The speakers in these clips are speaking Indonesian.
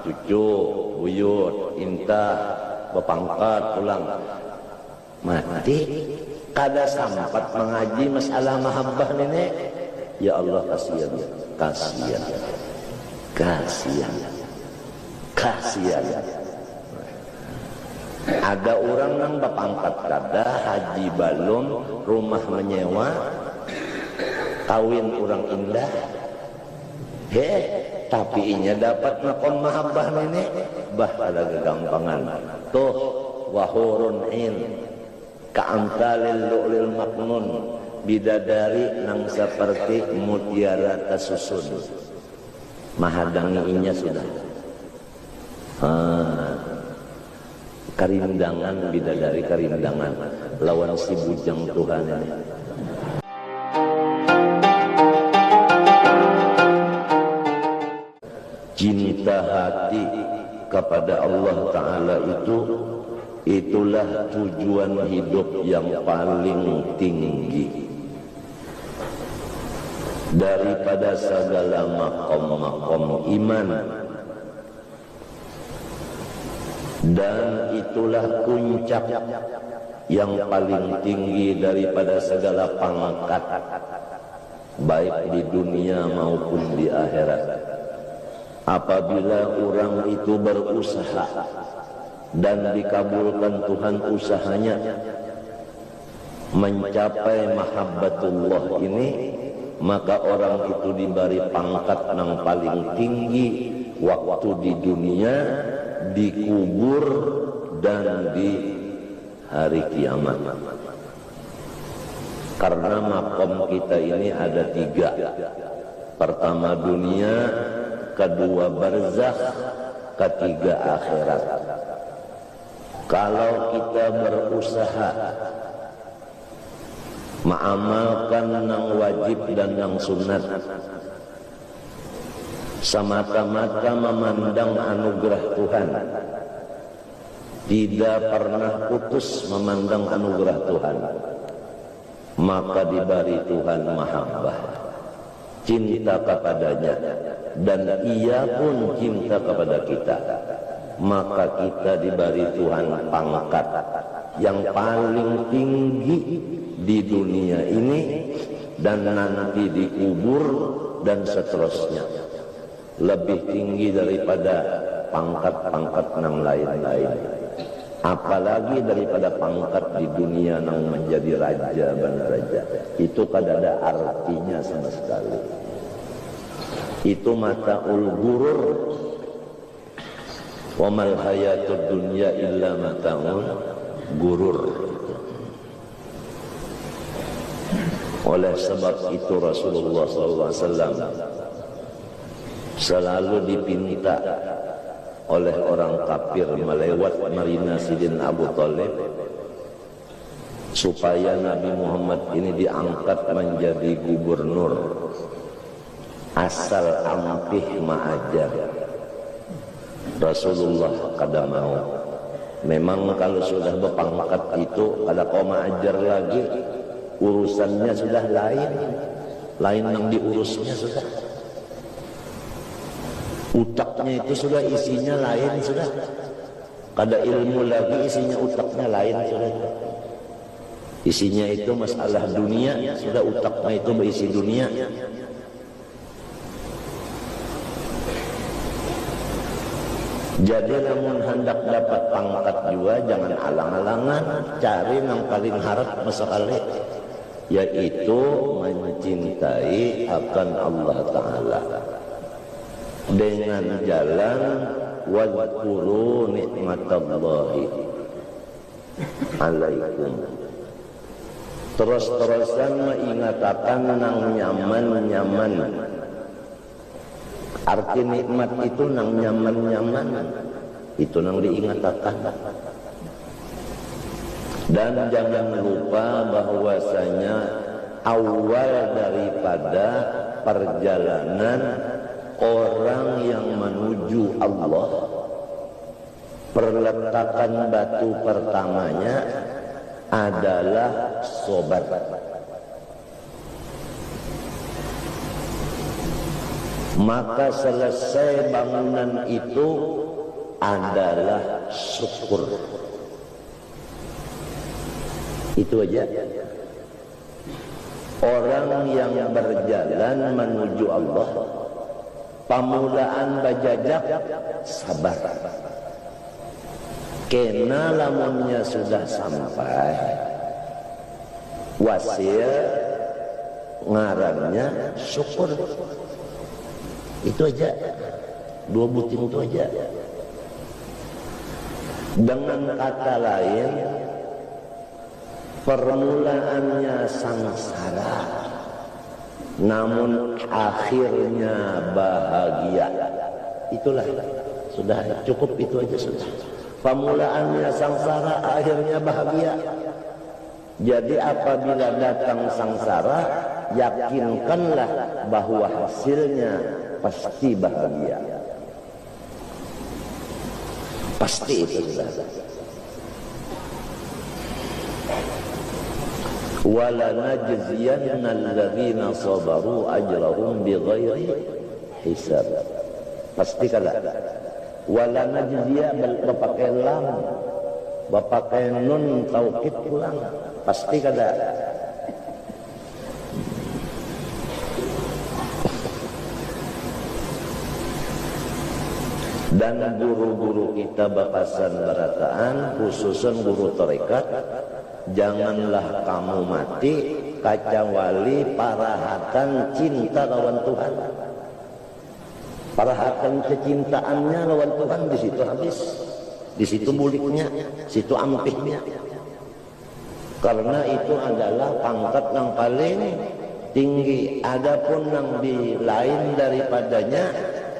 cucu, buyut, intah, bapangkat, pulang. Mati, kada sampat mengaji masalah mahabbah nenek. Ya Allah kasihan, kasihan, kasihan, kasihan. Ada orang nang bapangkat kada, haji balon, rumah menyewa, kawin orang indah. Tapi inya dapat makom mahabbah nenek, bah ada kegampangan. Tuh wahurun in, ka'amtalil lu'lil maknun, bidadari nang seperti mutiara tasusun. Mahadangi inya sudah. Karindangan bidadari, karindangan lawan si bujang Tuhan ini. Cinta hati kepada Allah Ta'ala itulah tujuan hidup yang paling tinggi daripada segala makom-makom iman, dan itulah puncak yang paling tinggi daripada segala pangkat baik di dunia maupun di akhirat. Apabila orang itu berusaha dan dikabulkan Tuhan usahanya mencapai mahabbatullah ini, maka orang itu diberi pangkat yang paling tinggi waktu di dunia, dikubur, dan di hari kiamat. Karena makom kita ini ada 3. Pertama dunia, kedua barzakh, ketiga akhirat. Kalau kita berusaha mengamalkan yang wajib dan yang sunat, semata-mata memandang anugerah Tuhan, tidak pernah putus memandang anugerah Tuhan, maka diberi Tuhan mahabbah, cinta kepadanya, dan ia pun cinta kepada kita. Maka kita diberi Tuhan pangkat yang paling tinggi di dunia ini, dan nanti dikubur dan seterusnya, lebih tinggi daripada pangkat-pangkat yang lain-lain, apalagi daripada pangkat di dunia yang menjadi raja dan raja. Itu kada ada artinya sama sekali. Itu mata'ul gurur. Wa mal hayatud dunya illa mata'ul gurur. Oleh sebab itu Rasulullah SAW selalu dipinta oleh orang kafir melewat Marina Sidin Abu Thalib supaya Nabi Muhammad ini diangkat menjadi gubernur asal ampih ma'ajar. Rasulullah kada mau. Memang kalau sudah berpangkat itu, kada kau ma'ajar lagi, urusannya sudah lain yang diurusnya sudah. Utaknya itu sudah isinya lain sudah. Kada ilmu lagi, isinya utaknya lain sudah. Isinya itu masalah dunia, sudah utaknya itu berisi dunia. Jadi namun hendak dapat pangkat juga, jangan alang-alangan, cari yang paling harap sekali, yaitu mencintai akan Allah Ta'ala dengan jalan wadhkuru nikmatallahi alaikum. Terus-terusan mengatakan nang nyaman-nyaman. Arti nikmat itu nang nyaman-nyaman, itu nang diingatkan. Dan jangan lupa bahwasanya awal daripada perjalanan orang yang menuju Allah, perletakan batu pertamanya adalah sobat. maka selesai bangunan itu adalah syukur. Itu aja. Orang yang berjalan menuju Allah, pamulaan bajajak sabar. Kena lamunnya sudah sampai, wasil ngarannya syukur. Itu aja, 2 butir itu aja. Dengan kata lain, permulaannya sangsara, namun akhirnya bahagia. Itulah, sudah cukup, itu aja sudah. Permulaannya sangsara, akhirnya bahagia. Jadi apabila datang sangsara, yakinkanlah bahwa hasilnya pasti bahagia. Pasti itu sudah. Wala najziyanna alladhina sabaru ajrahum bighairi hisab. Pasti kada. Wala najziya berpakai lam, berpakai nun taukid pulang. Pasti kada. Dan guru-guru kita bakasan barataan, khususan guru tarekat, janganlah kamu mati kecuali parahatan cinta lawan Tuhan. Parahatan kecintaannya lawan Tuhan, di situ habis, di situ buliknya, situ ampihnya. Karena itu adalah pangkat yang paling tinggi. Adapun yang di lain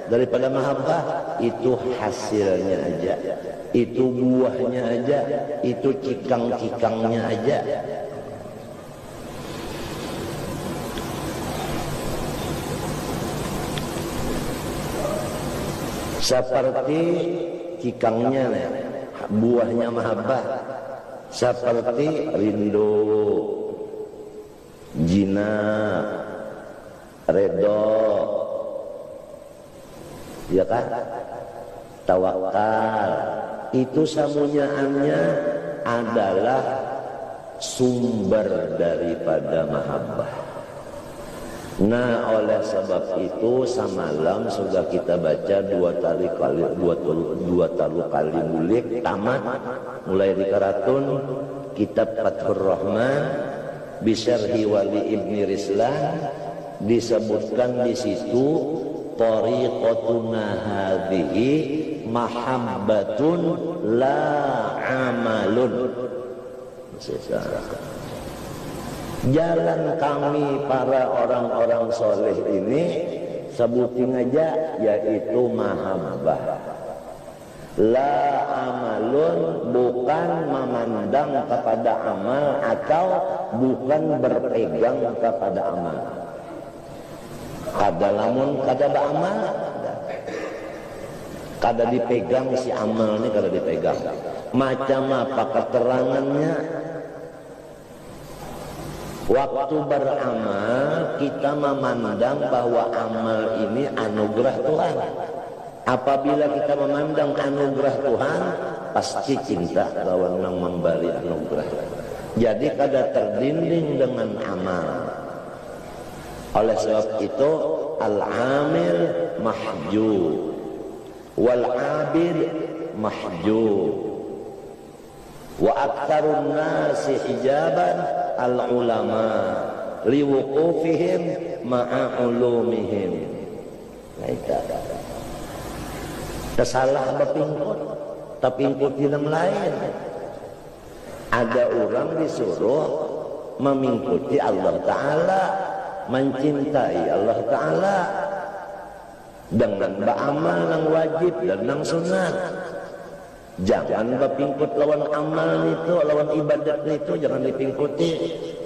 daripada mahabbah, itu hasilnya aja, itu buahnya aja, itu cikang-cikangnya aja. Seperti cikangnya, buahnya mahabbah, seperti rindu, jina, redho, ya kan, tawakal. Itu samunyaannya adalah sumber daripada mahabbah. Nah, oleh sebab itu semalam sudah kita baca dua kali mulik tamat, mulai di karatun kitab Fathur Rahman bisyarhi Wali Ibni Rislan. Disebutkan di situ tariqatuna hadhihi mahabbatun la amalun. Jalan kami para orang-orang soleh ini sebutin aja, yaitu mahabbah. La amalun, bukan memandang kepada amal atau bukan berpegang kepada amal. Kada lamun kada beramal, kada dipegang si amal ini, kada dipegang. Macam apa keterangannya? Waktu beramal kita memandang bahwa amal ini anugerah Tuhan. Apabila kita memandang anugerah Tuhan, pasti cinta lawan yang memberi anugerah. Jadi kada terdinding dengan amal. Oleh sebab itu al-amil mahjub wal abid mahjub wa aktsarun nasi hijaban al-ulama liwuqufihim ma'a ulumihim. Nah, itu kesalah berpingkut, tapi pingkut yang lain. Ada orang disuruh memingkuti Allah Ta'ala, mencintai Allah Ta'ala dengan beramal yang wajib dan yang sunat. Jangan berpingkut lawan amal itu, lawan ibadat itu, jangan dipingkuti.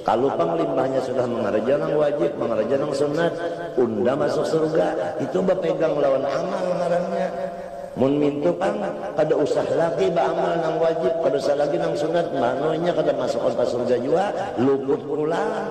Kalau panglimbahnya sudah mengerja yang wajib, mengerja yang sunat, unda masuk surga, itu berpegang lawan amal ngarannya. Mun mintu pang kada usah lagi beramal yang wajib, kada usah lagi yang sunat, manonya kada masuk ke surga juga, luput pulang.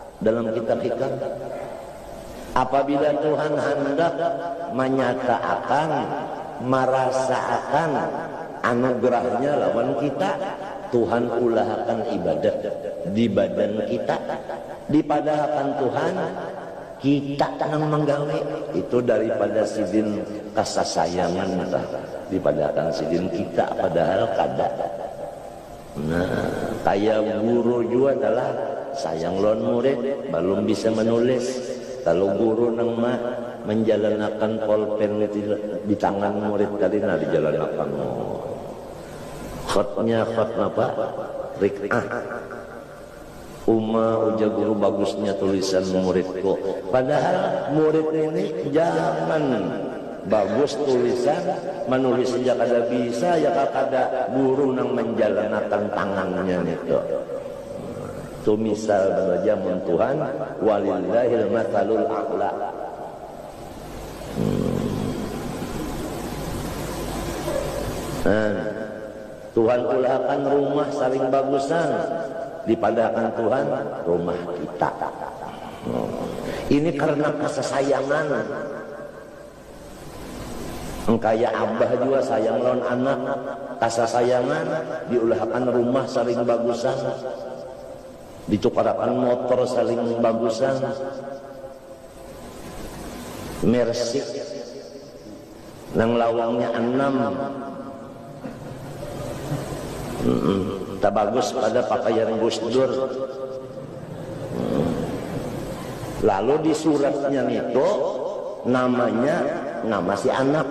dalam kitab hikam. Apabila Tuhan hendak menyatakan, merasakan anugerahnya lawan kita, Tuhan ulahkan ibadat di badan kita, dipadahakan Tuhan kita nang menggawe itu daripada sidin kasasayangan dipadahakan sidin kita padahal kada. Nah, kayak guru juga adalah sayang lawan murid belum bisa menulis. Kalau guru nang menjalankan pulpen di tangan murid tadi dijalankan. Khotnya khot apa? Rik'ah. Uja guru bagusnya tulisan muridku. Padahal murid ini jangan bagus tulisan, menulis saja kada bisa, ya kada guru nang menjalankan tangannya itu. Itu misal belajar Tuhan, walillahil matsalul a'la. Tuhan ulahkan rumah saling bagusan, dipadakan Tuhan rumah kita. Ini karena kesayangan. Engkaya abah juga sayang lawan anak, kesayangan diulahkan rumah saling bagusan, ditukarakan motor saling bagusan. Mercy nang lawangnya 6. Tak bagus pada pakaian Gus Dur. Lalu di suratnya itu namanya nama si anak.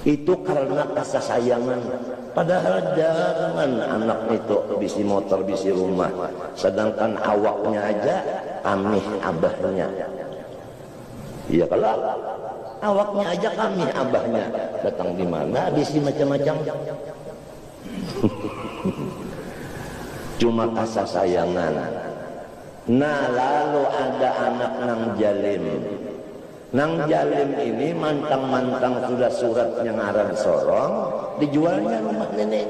Itu karena kasih sayangan. Padahal jangan anak itu bisi motor, bisi rumah. Sedangkan awaknya aja kami abahnya. Iya kalau awaknya aja kami abahnya. Datang di mana bisi macam-macam. Cuma kasih sayangan. Nah lalu ada anak nang jalim. Nang jalim ini mantang-mantang sudah suratnya ngaran sorong, dijualnya rumah nenek.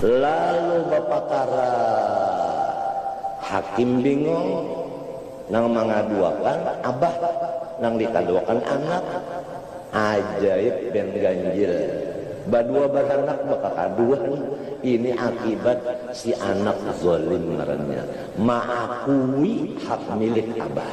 Lalu bapak kara hakim bingung, nang mengaduakan abah, nang dikaduakan anak. Ajaib ben ganjil. Badua beranak bakal kaduan. Ini akibat si anak zalim ngarannya, mengakui hak milik abah.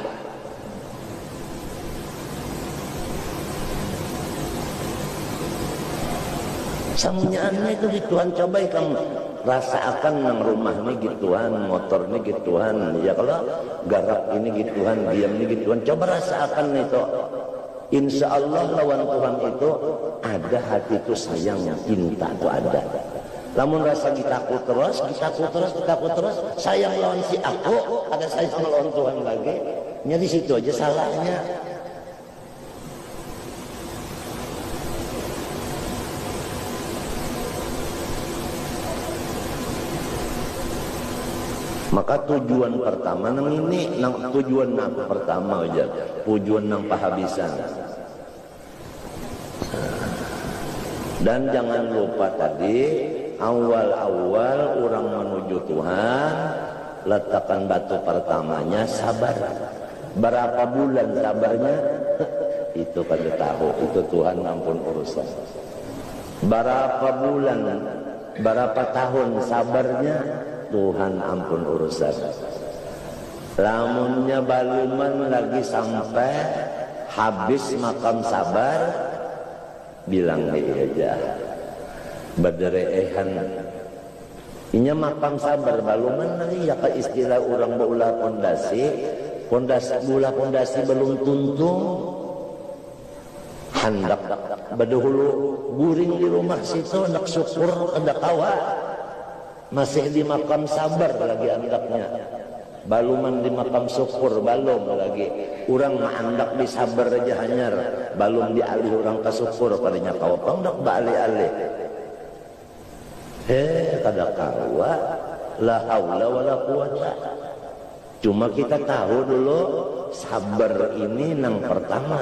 Samunyaannya itu gituan, coba kamu rasakan nang rumah ini gituan, motor ini gituan, ya kalau garap ini gituan, diam ini gituan, coba rasakan itu. Insya Allah lawan Tuhan itu ada hati itu sayang, cinta itu ada. Namun rasa takut terus, sayang lawan si aku, ada sayang lawan Tuhan lagi. Nya di situ aja salahnya. Maka tujuan pertama nang ini, tujuan nang pertama aja, tujuan nang pahabisan. Dan jangan lupa tadi awal-awal orang menuju Tuhan, letakkan batu pertamanya sabar. Berapa bulan sabarnya? Itu pada tahu, itu Tuhan ampun urusan. Berapa bulan, berapa tahun sabarnya? Tuhan ampun urusan. Lamunnya baluman lagi sampai habis makam sabar, bilang aja bederehan. Inya makam sabar baluman lagi ya ke istilah orang beulah pondasi beulah pondasi belum tuntung. Hendak badahulu guring di rumah situ hendak syukur hendak kawa. Masih di makam sabar lagi andaknya. Baluman di makam syukur balum lagi. Urang mah andak di sabar aja hanyar. Balum dialih orang ke syukur padanya kawapang dak baalih-alih. Kada kawa la haula wala quwata. Cuma kita tahu dulu sabar ini nang pertama.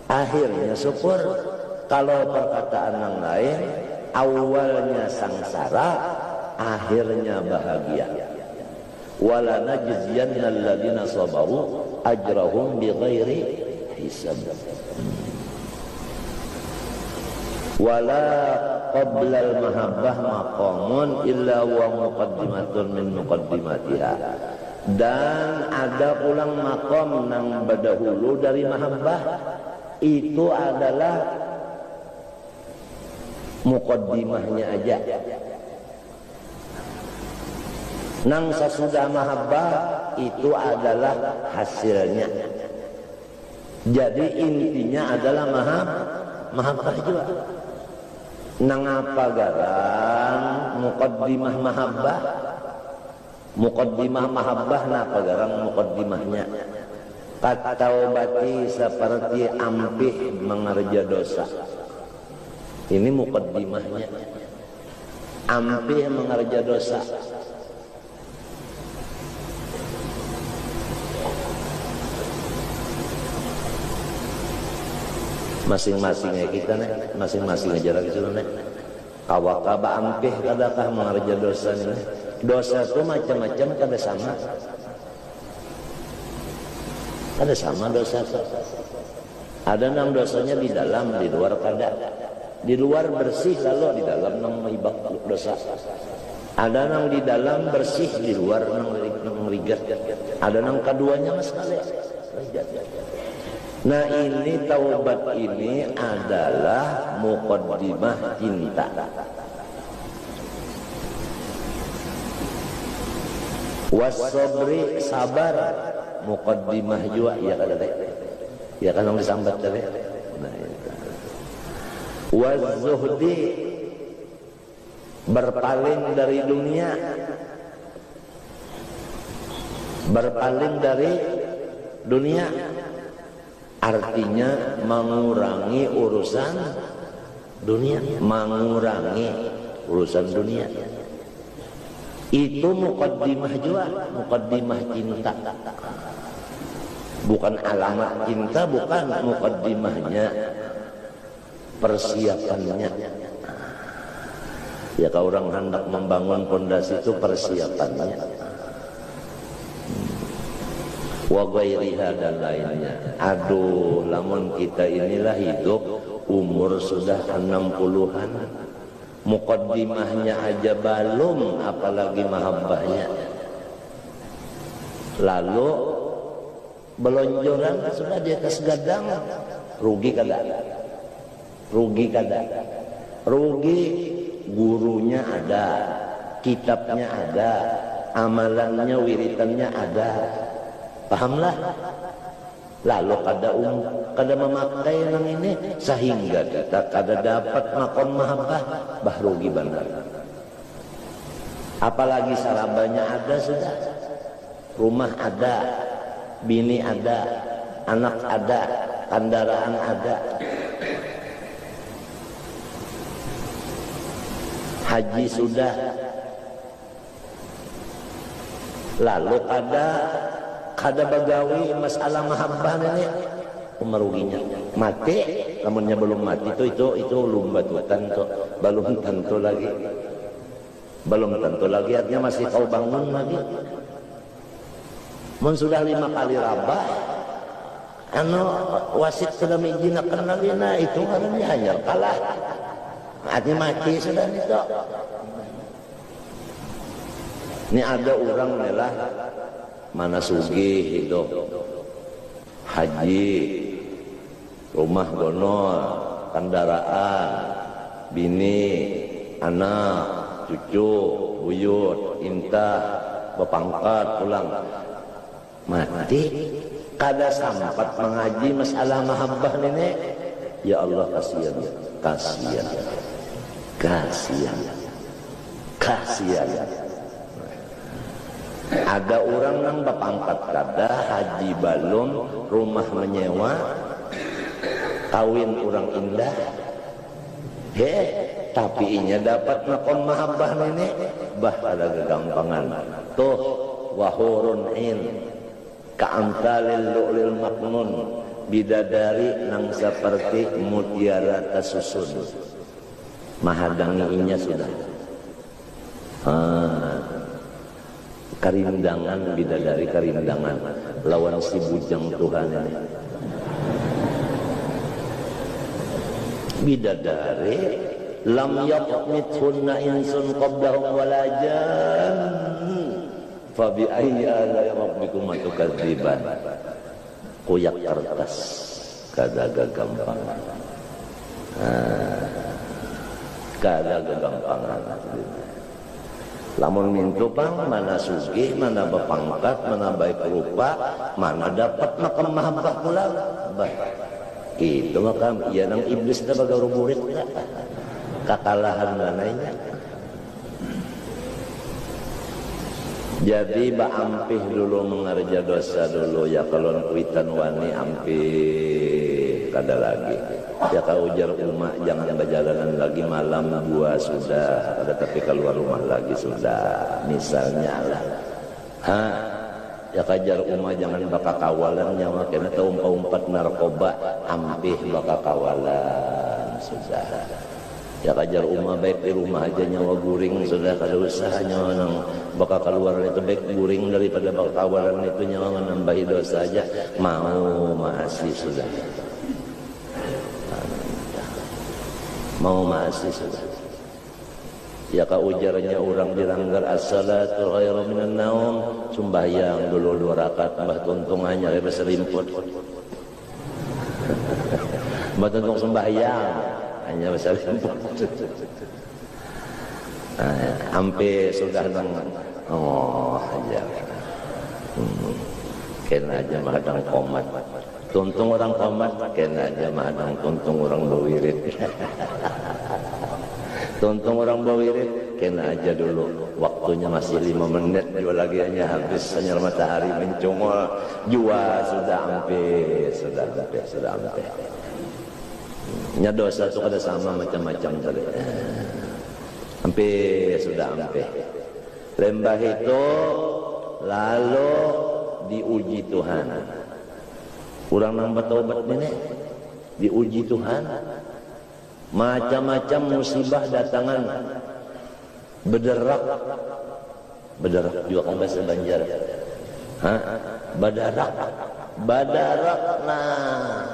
Akhirnya syukur. Kalau perkataan yang lain awalnya sangsara, akhirnya bahagia. Wala najziyannal ladzina sabaru ajrahum bighairi hisab. Wala qablal mahabbah maqamun illa wa muqaddimatun min muqaddimatiha. Dan ada ulang maqam nang badahulu dari mahabbah, itu adalah muqaddimahnya aja. Nang sesudah mahabbah itu adalah hasilnya. Jadi intinya adalah mahabbah juga. Nang apa garang muqaddimah mahabbah? Muqaddimah mahabbah napa garang muqaddimahnya? Kataubati seperti ampih mengerja dosa. Ini muqaddimahnya. Ampih mengerja dosa. Masing-masingnya kita nih, masing-masing aja lagi dulu nih. Awakaba ampih kadakah mengerja dosa nih. Dosa itu macam-macam, kada sama. Kada sama dosa itu. Ada nang dosanya di dalam, di luar kada. Di luar bersih lalu di dalam nang ibak dosa. Ada nang di dalam bersih, di luar nang rigat. Ada nang keduanya mas kali. Nah ini taubat ini adalah muqaddimah cinta. Wasobri sabar muqaddimah juga ya kada teh. Ya kan yang disambat tadi. Nah itu. Wazuhdi berpaling dari dunia. Berpaling dari dunia artinya mengurangi urusan dunia, mengurangi urusan dunia. Itu muqaddimah juga, muqaddimah cinta. Bukan alamat cinta, bukan muqaddimahnya, persiapannya. Ya kalau orang hendak membangun pondasi itu persiapannya. Wa ghairiha dan lainnya. Aduh, lamun kita inilah hidup umur sudah 60-an. Muqaddimahnya aja belum, apalagi mahabbahnya. Lalu belonjoran sudah di atas gadang, rugi kada? Rugi kada? Rugi gurunya ada, kitabnya ada, amalannya, wiritannya ada. Pahamlah. Lalu kada memakai yang ini sehingga kita kada dapat maqam mahabbah, bah rugi benar. Apalagi sarabanya ada sudah, rumah ada, bini ada, anak ada, kendaraan ada, haji sudah, lalu kada bagawi masalah mahabbah ini meruginya. Mati, namunnya belum mati itu lumba tutan tuh, belum tentu lagi. Belum tentu lagi, artinya masih kau bangun lagi. Mun sudah 5 kali rabah, wasit sudah mijinakan lagi, nah itu karena hanya kalah. Artinya mati sudah itu. Ini ada orang lelah mana sugih hidup, haji, rumah gonol, kendaraan, bini, anak, cucu, buyut, intah, bepangkat, pulang. Mati, kada sempat mengaji masalah mahabbah ini. Ya Allah, kasihan, kasihan, kasihan, kasihan. Ada orang yang bepangkat kada, haji balum, rumah menyewa, kawin orang indah. Tapi inya dapat maqam mahabbah ini, bah ada kegampangan. Tuh wahurun in, ka'amtalil lu'lil maknun, bidadari nang seperti mutiara tasusun. Mahadangi inya sudah. Karindangan bidadari, karindangan lawan si bujang Tuhan ini. Bidadari lam yaqmithunna insun qablahum wala jan fa bi ayyi ala rabbikum tukadziban. Kuyak kertas kada gampang. Kada gagampangan. Lamun mintu pang mana sugih, mana bepangkat, mana baik rupa, mana dapat makam mahabbah pula. Itu makam iya nang iblis na bagaruburit na. Kakalahan mananya. Jadi ba ampih dulu mengerja dosa dulu ya kalau kuitan wani ampih kada lagi. Ya kau ujar umat jangan berjalanan lagi malam 2 sudah, ada tapi keluar rumah lagi sudah. Misalnya lah. Ya kajar umat jangan baka kawalan nyawa kena tau umpat narkoba ampih baka kawalan sudah. Ya kajar umat baik di rumah aja nyawa guring sudah kada usah nyawa nang baka keluar itu baik guring daripada baka kawalan itu nyawa menambahi dosa aja mau masih sudah. Mau masih sudah. Ya ka ujarnya orang dilanggar as-salatu khairu minan naum, sembahyang dulu 2 rakaat mbah tuntungannya lepas selimput. Mbah tuntung sembahyang hanya besar selimput. Ampe sudah nang aja. Kena aja mahadang komat. Tuntung orang komat, kena aja mahadang tuntung orang bawirit. Tuntung orang bawirit, kena aja dulu. Waktunya masih 5 menit, jua lagi hanya habis sinar matahari mencungol. Jua sudah ampe. Nya dosa itu kada sama macam-macam tadi. Ampe sudah ampe. Lembah itu lalu diuji Tuhan. Kurang nambah taubat ini diuji Tuhan. Macam-macam musibah datangan, bederak juga kan bahasa Banjar. Badarak. Nah,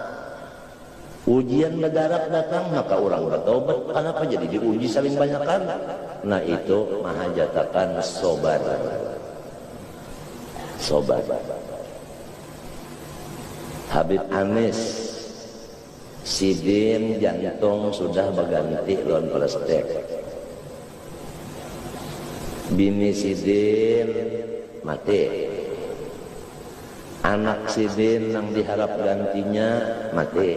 ujian badarak datang maka orang bertaubat. Kenapa jadi diuji saling banyakkan? Nah itu mahajatakan sobar. Habib Anis Sidin jantung sudah berganti lawan plastik. Bini Sidin mati. Anak Sidin yang diharap gantinya mati.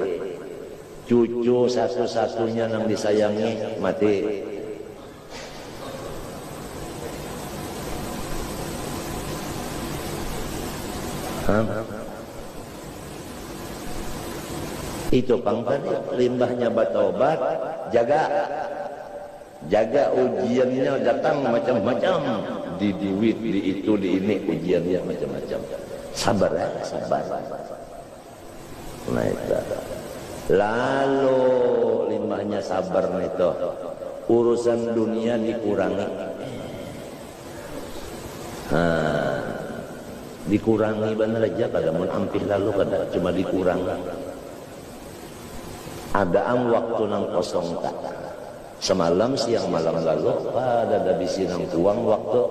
Cucu satu-satunya yang disayangi mati. Itu pangkali limbahnya batobat, jaga ujiannya datang macam-macam, di duit, di itu, di ini ujiannya macam-macam. Sabar. Nah itu. Lalu limbahnya sabar itu, urusan dunia dikurangi. Dikurangi benar aja kada mun ampih lalu kada cuma dikurangi. Ada waktu nang kosong tak. Semalam siang malam lalu pada dabisi nang tuang waktu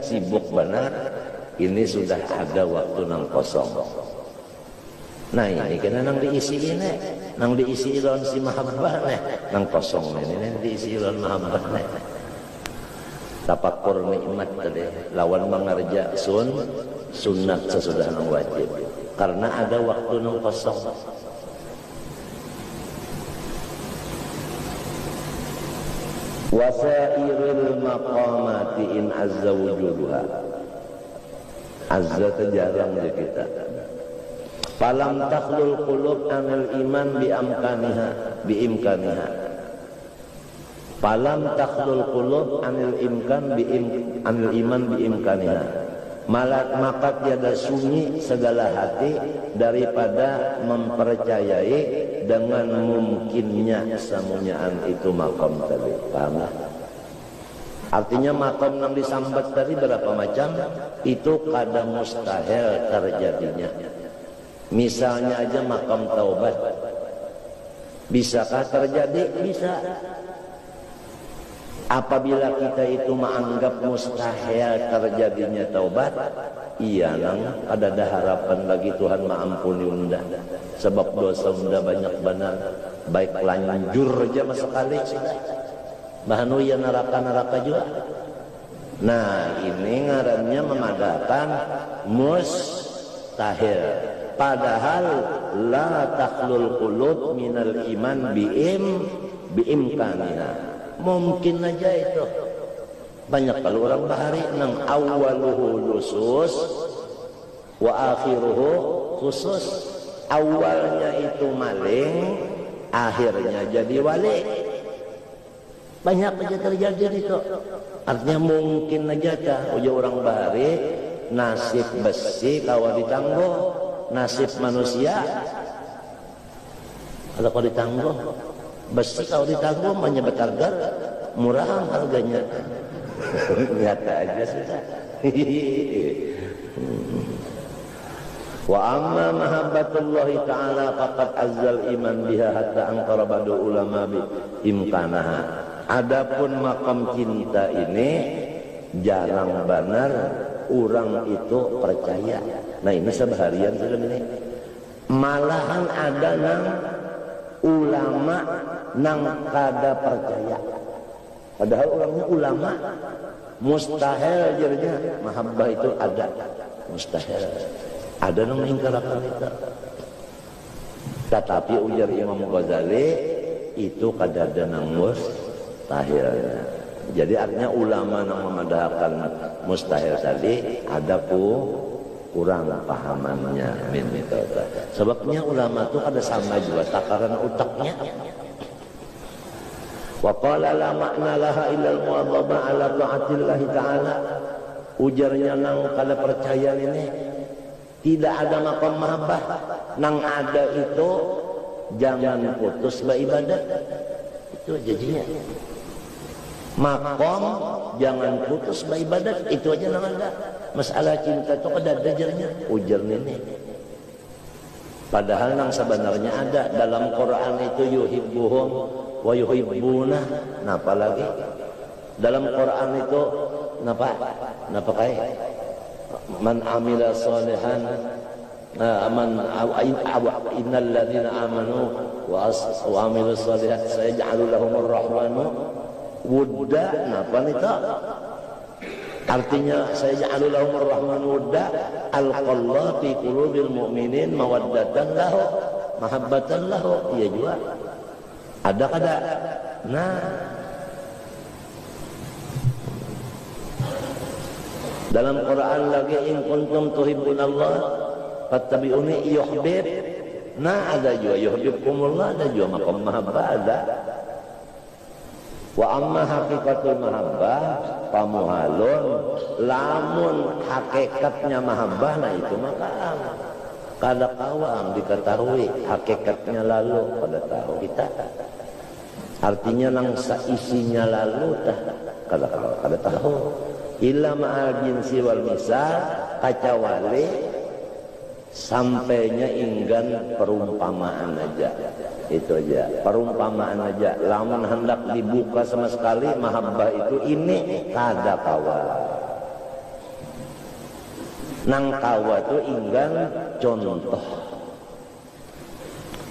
sibuk benar. Ini sudah ada waktu nang kosong. Nah ini kena nang diisi ini, nang diisi lawan si mahabbah nih, nang kosong ini diisi lawan mahabbah nih. Tapakur nikmat tadi, lawan mengerja sunnah sesudah nang wajib. Karena ada waktu nang kosong. Wasairil maqamati in azza wujuduha. Azza terjarang di kita. Falam takhlul qulub anil iman biimkaniha. Falam takhlul qulub anil iman biimkaniha. Maka tiada sunyi segala hati daripada mempercayai dengan mungkinnya kesamunyaan itu makom tadi. Paham? Artinya makom yang disambat tadi berapa macam? Itu kada mustahil terjadinya. Misalnya aja makom taubat. Bisakah terjadi? Bisa. Apabila kita itu menganggap mustahil terjadinya taubat, iya nang ada harapan bagi Tuhan maampuni unda. Sebab dosa unda banyak benar. Baik lanjur aja sekali. Bahanu ya neraka juga. Nah ini ngarannya memadakan mustahil. Padahal la takhlul qulub minal iman biimkaniha. Mungkin aja itu. Banyak kalau orang bahari nang awaluhu lusus wa akhiruhu khusus. Awalnya itu maling, akhirnya jadi wali. Banyak aja terjadi itu. Artinya mungkin aja kah uja orang bahari nasib besi kawa ditangguh, nasib manusia kalau kau ditangguh besi kau ditangguh menyebut harga murah harganya. Lihat aja sudah. Wa amma mahabbatullahi ta'ala faqad azzal iman biha hatta angkara ba'du ulama bi imkanaha. Adapun makam cinta ini jarang benar orang itu percaya. Nah ini sebaharian sudah ini. Malahan ada nang ulama nang kada percaya. Padahal orangnya ulama. Mustahil jadinya mahabbah itu ada. Mustahil. Ada nang mengingkarakan itu. Tetapi ujar Imam Ghazali itu kada ada nang mustahilnya. Jadi artinya ulama yang memadahkan mustahil tadi ada kurang pahamannya. Sebabnya ulama itu ada sama juga takaran otaknya. Wa qala la makna laha illa al-muwadhaba ala ta'atillah ta'ala. Ujarnya nang kada percaya ini tidak ada maqam mahabbah. Nang ada itu jangan putus beribadat. Itu jadinya. Makom jangan putus beribadat, itu aja nang ada. Masalah cinta itu ada dajarnya, ujar ini. Padahal nang sebenarnya ada dalam Quran itu yuhibbuhum wa yuhibbuna. Napa lagi? Dalam Quran itu napa kai? Man amila salihan innal ladzina amanu wa amilus salihat sayaj'alu lahumur rahmanu wudda. Napa nita? Artinya saya ja'alu lahumur rahman wudda alqallahu fi qulubil mu'minin mawaddatan lahu mahabbatan lahu. Iya juga. Ada kada? Nah. Dalam Quran lagi in kuntum tuhibbunallah fattabi'uni yuhbib. Nah ada juga yuhibbukumullah, ada juga maqam mahabbah ada. Wa amma hakikatul mahabbah pamuhalun, lamun hakikatnya mahabbah nah itu makam kada kawang diketahui hakikatnya lalu pada tahu kita. Artinya nang saisinya lalu dah kada tahu. Illa ma'al jinsi wal misal kacawali sampainya inggan perumpamaan aja. Itu aja, perumpamaan aja. Lamun hendak dibuka sama sekali mahabbah itu ini kada kawa. Nang kawa itu inggan contoh.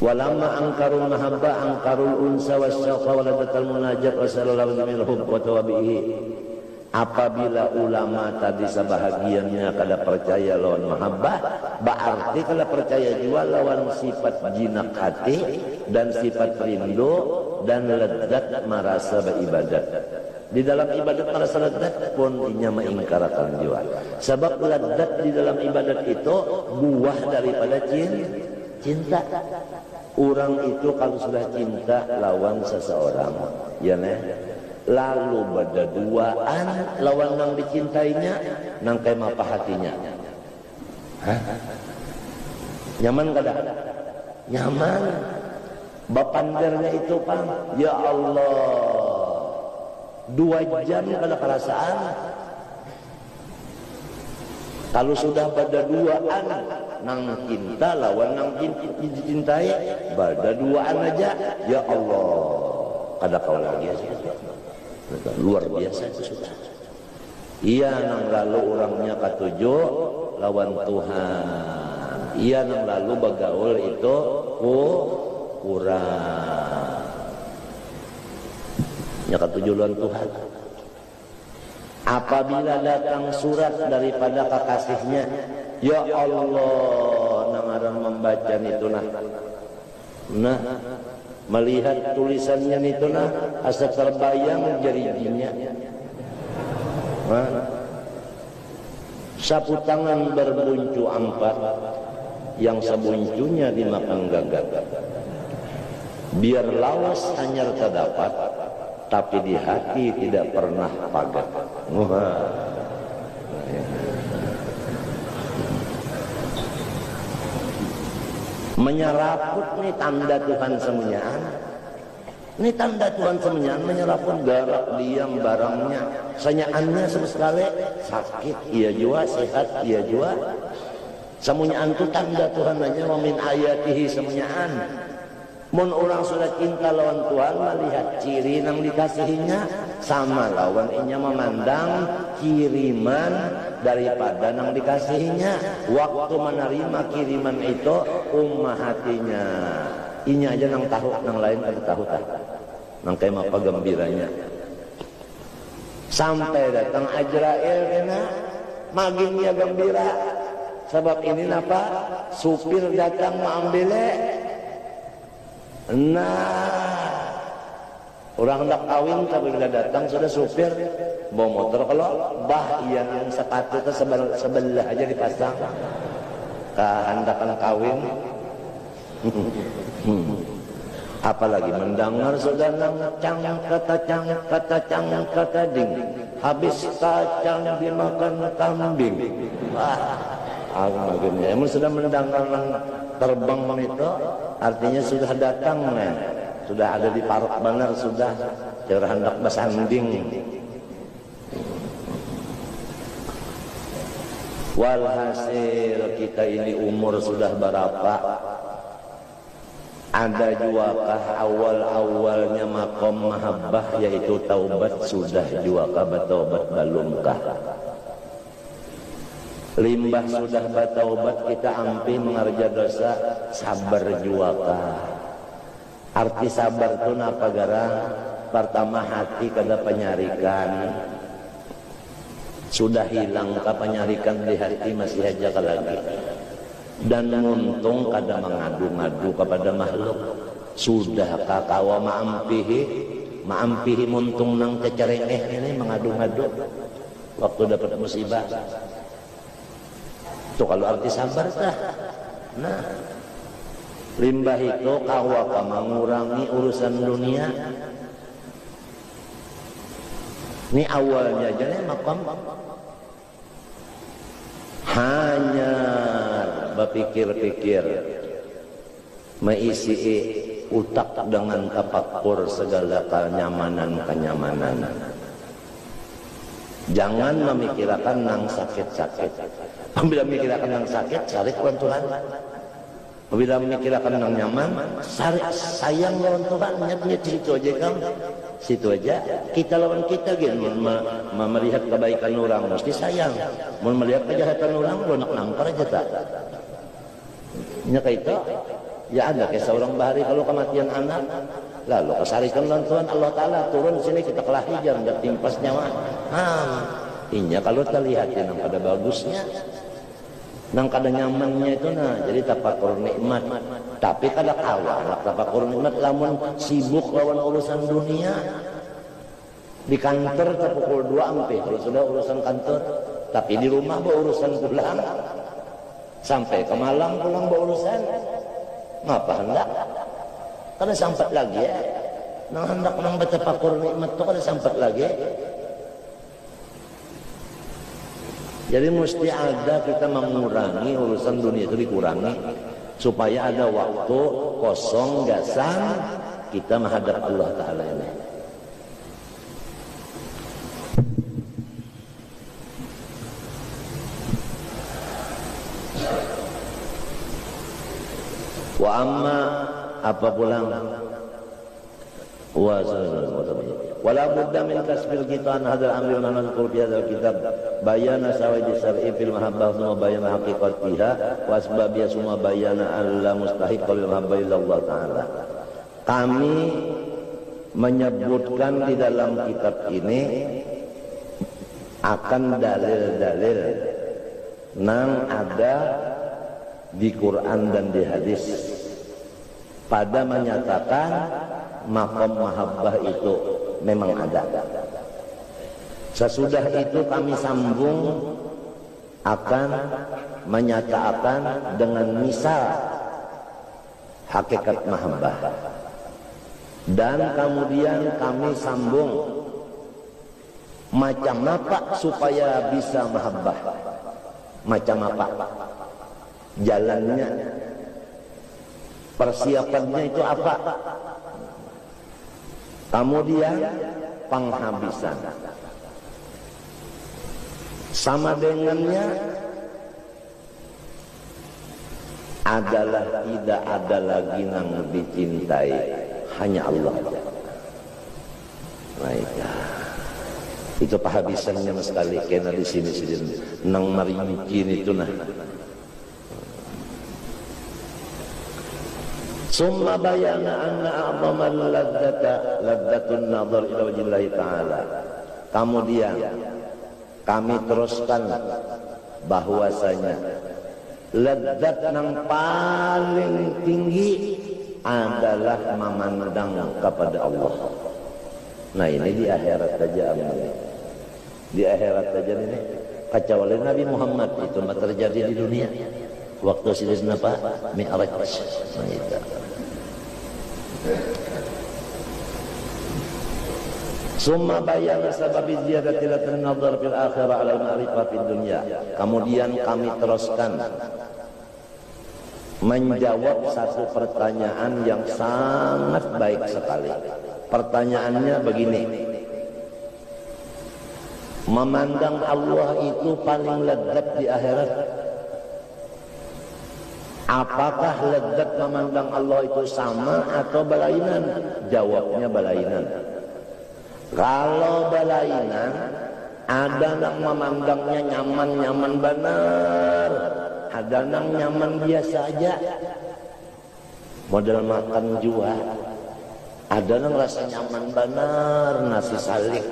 Walamma angkarul mahabbah angkarul unsa wasyauqa waladatal munajat wa sallallahu alaihi wa tawabihi. Apabila ulama tadi sebahagiannya kada percaya lawan mahabbah, berarti kada percaya juga lawan sifat jinak hati dan sifat rindu dan lezat merasa beribadat. Di dalam ibadat merasa lezat pun inya mengingkarakan juga. Sebab lezat di dalam ibadat itu buah daripada cinta. Orang itu kalau sudah cinta lawan seseorang, ya nih. Lalu berduaan lawan nang dicintainya nang kayak apa hatinya. Hah? Nyaman kada? Nyaman. Bapandernya itu pan, ya Allah 2 jam kada kerasaan. Kalau sudah pada duaan, nang cinta lawan nang dicintai, pada duaan aja, ya Allah, kada kau lagi aja. Luar biasa itu sudah. Iya nang lalu orangnya katujuh lawan Tuhan. Iya nang lalu bagaul itu kurang. Ya katujuh lawan Tuhan. Apabila datang surat daripada kekasihnya, ya Allah, nang orang membaca itu nah melihat tulisannya itu asa terbayang jari-jarinya. Sapu tangan berbuncu 4, yang sebuncunya dimakan gagak. Biar lawas hanyar terdapat, tapi di hati tidak pernah pagat. Menyeraput nih tanda Tuhan semuanya. Ini tanda Tuhan semuanya menyeraput garak diam barangnya. Senyaannya sama sekali sakit, iya jua, sehat, iya jua. Semuanya itu tanda Tuhan aja, min ayatihi semuanyaan. Mun orang sudah cinta lawan Tuhan, melihat ciri yang dikasihinya, sama lawan inya memandang kiriman daripada yang dikasihinya. Waktu menerima kiriman itu, hatinya. Inya aja nang tahu, nang lain ada tahu tak. Nang kayak apa gembiranya. Sampai datang Ajrail kena, magin dia gembira. Sebab ini apa? Supir datang mengambilnya. Nah, orang hendak kawin tapi bila datang sudah supir bawa motor, kalau bah yang sepatu itu sebelah aja dipasang. Kehendakan kawin. Apalagi mendengar sudah cang kata ding, habis kacang dimakan kambing. Emang sudah mendengar terbang itu, artinya sudah datang, sudah ada di parok benar, sudah cara hendak bersanding. Walhasil kita ini umur sudah berapa? Ada juakah awal-awalnya makom mahabbah, yaitu taubat sudah juakah bertaubat belumkah? Limbah sudah bertaubat kita ampi mengerja dosa, sabar juakah? Arti sabar itu apa garang? Pertama hati kada penyarikan. Sudah hilang ka penyarikan di hati, masih aja lagi. Dan untung kada mengadu-ngadu kepada makhluk. Sudah kakawa maampihi muntung nang kecerengeh ini mengadu-ngadu waktu dapat musibah. Itu kalau arti sabar tah. Nah, limbah itu kawa mengurangi urusan dunia. Ini awalnya aja nih makam hanya berpikir-pikir, mengisi utak dengan tafakur segala kenyamanan. Jangan memikirkan nang sakit-sakit. Bila memikirkan nang sakit, cari lawan Tuhan. Bila memikirkan nang nyaman, sayang lawan Tuhan. Nyat situ aja kan. Situ aja. Kita lawan kita gitu. Melihat kebaikan orang, mesti sayang. Melihat kejahatan orang, nak nampar aja tak. Nya kayak itu, ya ada kayak seorang bahari kalau kematian anak. Lalu kesarikan lawan Tuhan, Allah Ta'ala turun sini kita kelahi jangan timpas nyawa. Inya kalau terlihat yang pada bagusnya, nang kada nyamannya itu jadi tafakur nikmat. Tapi kada awal tafakur nikmat lamun sibuk lawan urusan dunia. Di kantor pukul 2 ampe kalau sudah urusan kantor, tapi di rumah berurusan pulang. Sampai ke Malang pulang berurusan. Ngapa hendak? Kada sampai lagi ya. Nang hendak nang tafakur nikmat tu kada sampai lagi. Jadi mesti ada kita mengurangi urusan dunia itu, dikurangi supaya ada waktu kosong gasang kita menghadap Allah Ta'ala ini. amma apa pulang wala budda min kasbil kitan hadzal amri wa nadhkur fi hadzal kitab bayana sawaid syar'i fil mahabbah wa bayana haqiqatiha wa asbabiha summa bayana alla mustahiqal mahabbah illallah taala. Kami menyebutkan di dalam kitab ini akan dalil-dalil nang ada di Quran dan di hadis pada menyatakan maqam mahabbah itu memang ada. Sesudah itu kami sambung akan menyatakan dengan misal hakikat mahabbah. Dan kemudian kami sambung macam apa supaya bisa mahabbah. Macam apa jalannya, persiapannya itu apa. Kemudian penghabisan. Sama dengannya adalah tidak ada lagi yang dicintai, hanya Allah. Itu penghabisannya sekali kena di sini nang marikin itu nah. Summa bayana anna a'zamal laddatun nazar ila wajhillahi ta'ala. Kemudian kami teruskan bahwasanya ladzat yang paling tinggi adalah memandang kepada Allah. Nah ini di akhirat saja amalnya. Di akhirat saja ini kecuali Nabi Muhammad itu terjadi di dunia. Waktu sidina apa? Mi'raj. Nah itu. Summa bayana sababi ziyadati an-nazar fil akhirah 'ala al-ma'rifah fid dunya. Kemudian kami teruskan menjawab satu pertanyaan yang sangat baik sekali. Pertanyaannya begini. Memandang Allah itu paling lezat di akhirat. Apakah lezat memandang Allah itu sama atau berlainan? Jawabnya berlainan. Kalau berlainan, ada yang memandangnya nyaman-nyaman benar, ada yang nyaman biasa aja, model makan juga. Ada yang rasa nyaman benar, nasi salik,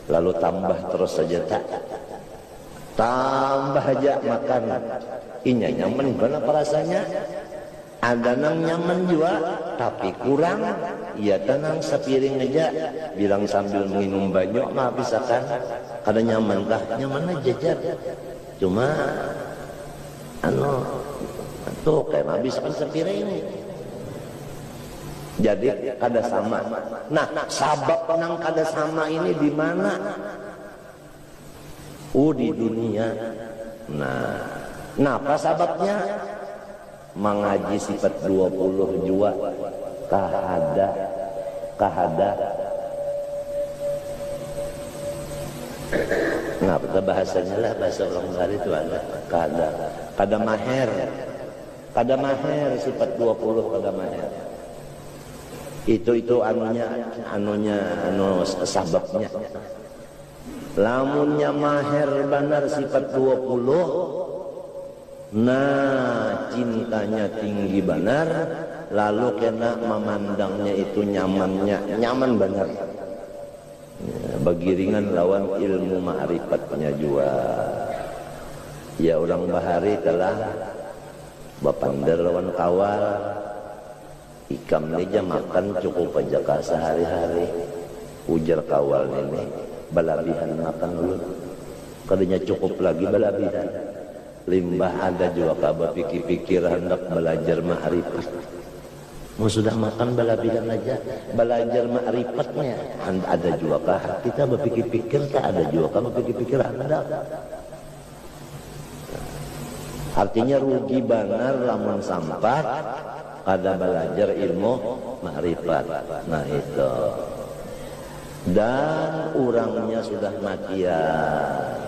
lalu tambah terus saja tak. Tambah aja makan, inya nyaman benar rasanya. Ada yang nyaman juga, tapi kurang. Ya tenang sepiring aja, bilang sambil minum banyak mah bisa kan. Kada nyaman kah? Nyaman aja jar. Cuma tuh kayak habis kan sepiring. Jadi kada sama. Nah, sabab nang kada sama ini di mana? Di dunia. Nah, apa sababnya? Mengaji sifat 20 jua kahada nah pada bahasanya lah bahasa orang Bali itu ada kada maher sifat 20 kada maher itu anunya sababnya lamunnya maher benar sifat 20. Nah cintanya tinggi benar, lalu kena memandangnya itu nyaman benar. Bagiringan lawan ilmu ma'rifatnya juga. Ya orang bahari telah bapandar lawan kawal, ikam aja makan cukup aja kah sehari-hari. Ujar kawal ini balabihan makan dulu, kadanya cukup lagi balabihan. Limbah ada juga kabar pikir-pikir hendak belajar ma'rifat. Mau sudah makan balabihan aja, belajar ma'rifatnya. Ada juga kah kita berpikir-pikir, tak ada juga kah berpikir-pikir hendak. Artinya rugi benar lamun sampai kada belajar ilmu ma'rifat. Nah itu. Dan orangnya sudah matian.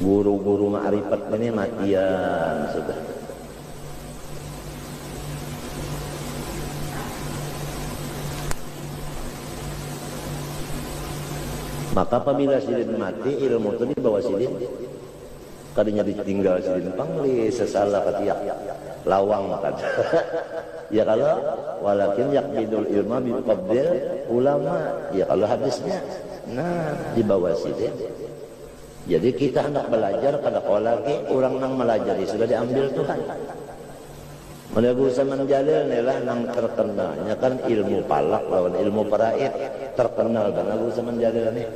Guru-guru ma'rifat ini matian sudah. Maka apabila sidin mati, ilmu itu dibawa sidin. Kadinya ditinggal sidin pangli sesalah ketiak lawang makan. Ya kalau walakin yakbidul ilma biqabdil ulama. Ya kalau hadisnya, nah dibawa sidin. Jadi kita hendak belajar pada lagi orang nang melajari sudah diambil Tuhan. Menurut zaman Jalil inilah nang terkenalnya kan ilmu palak lawan ilmu paraid terkenal kan Abu zaman Jalil ini.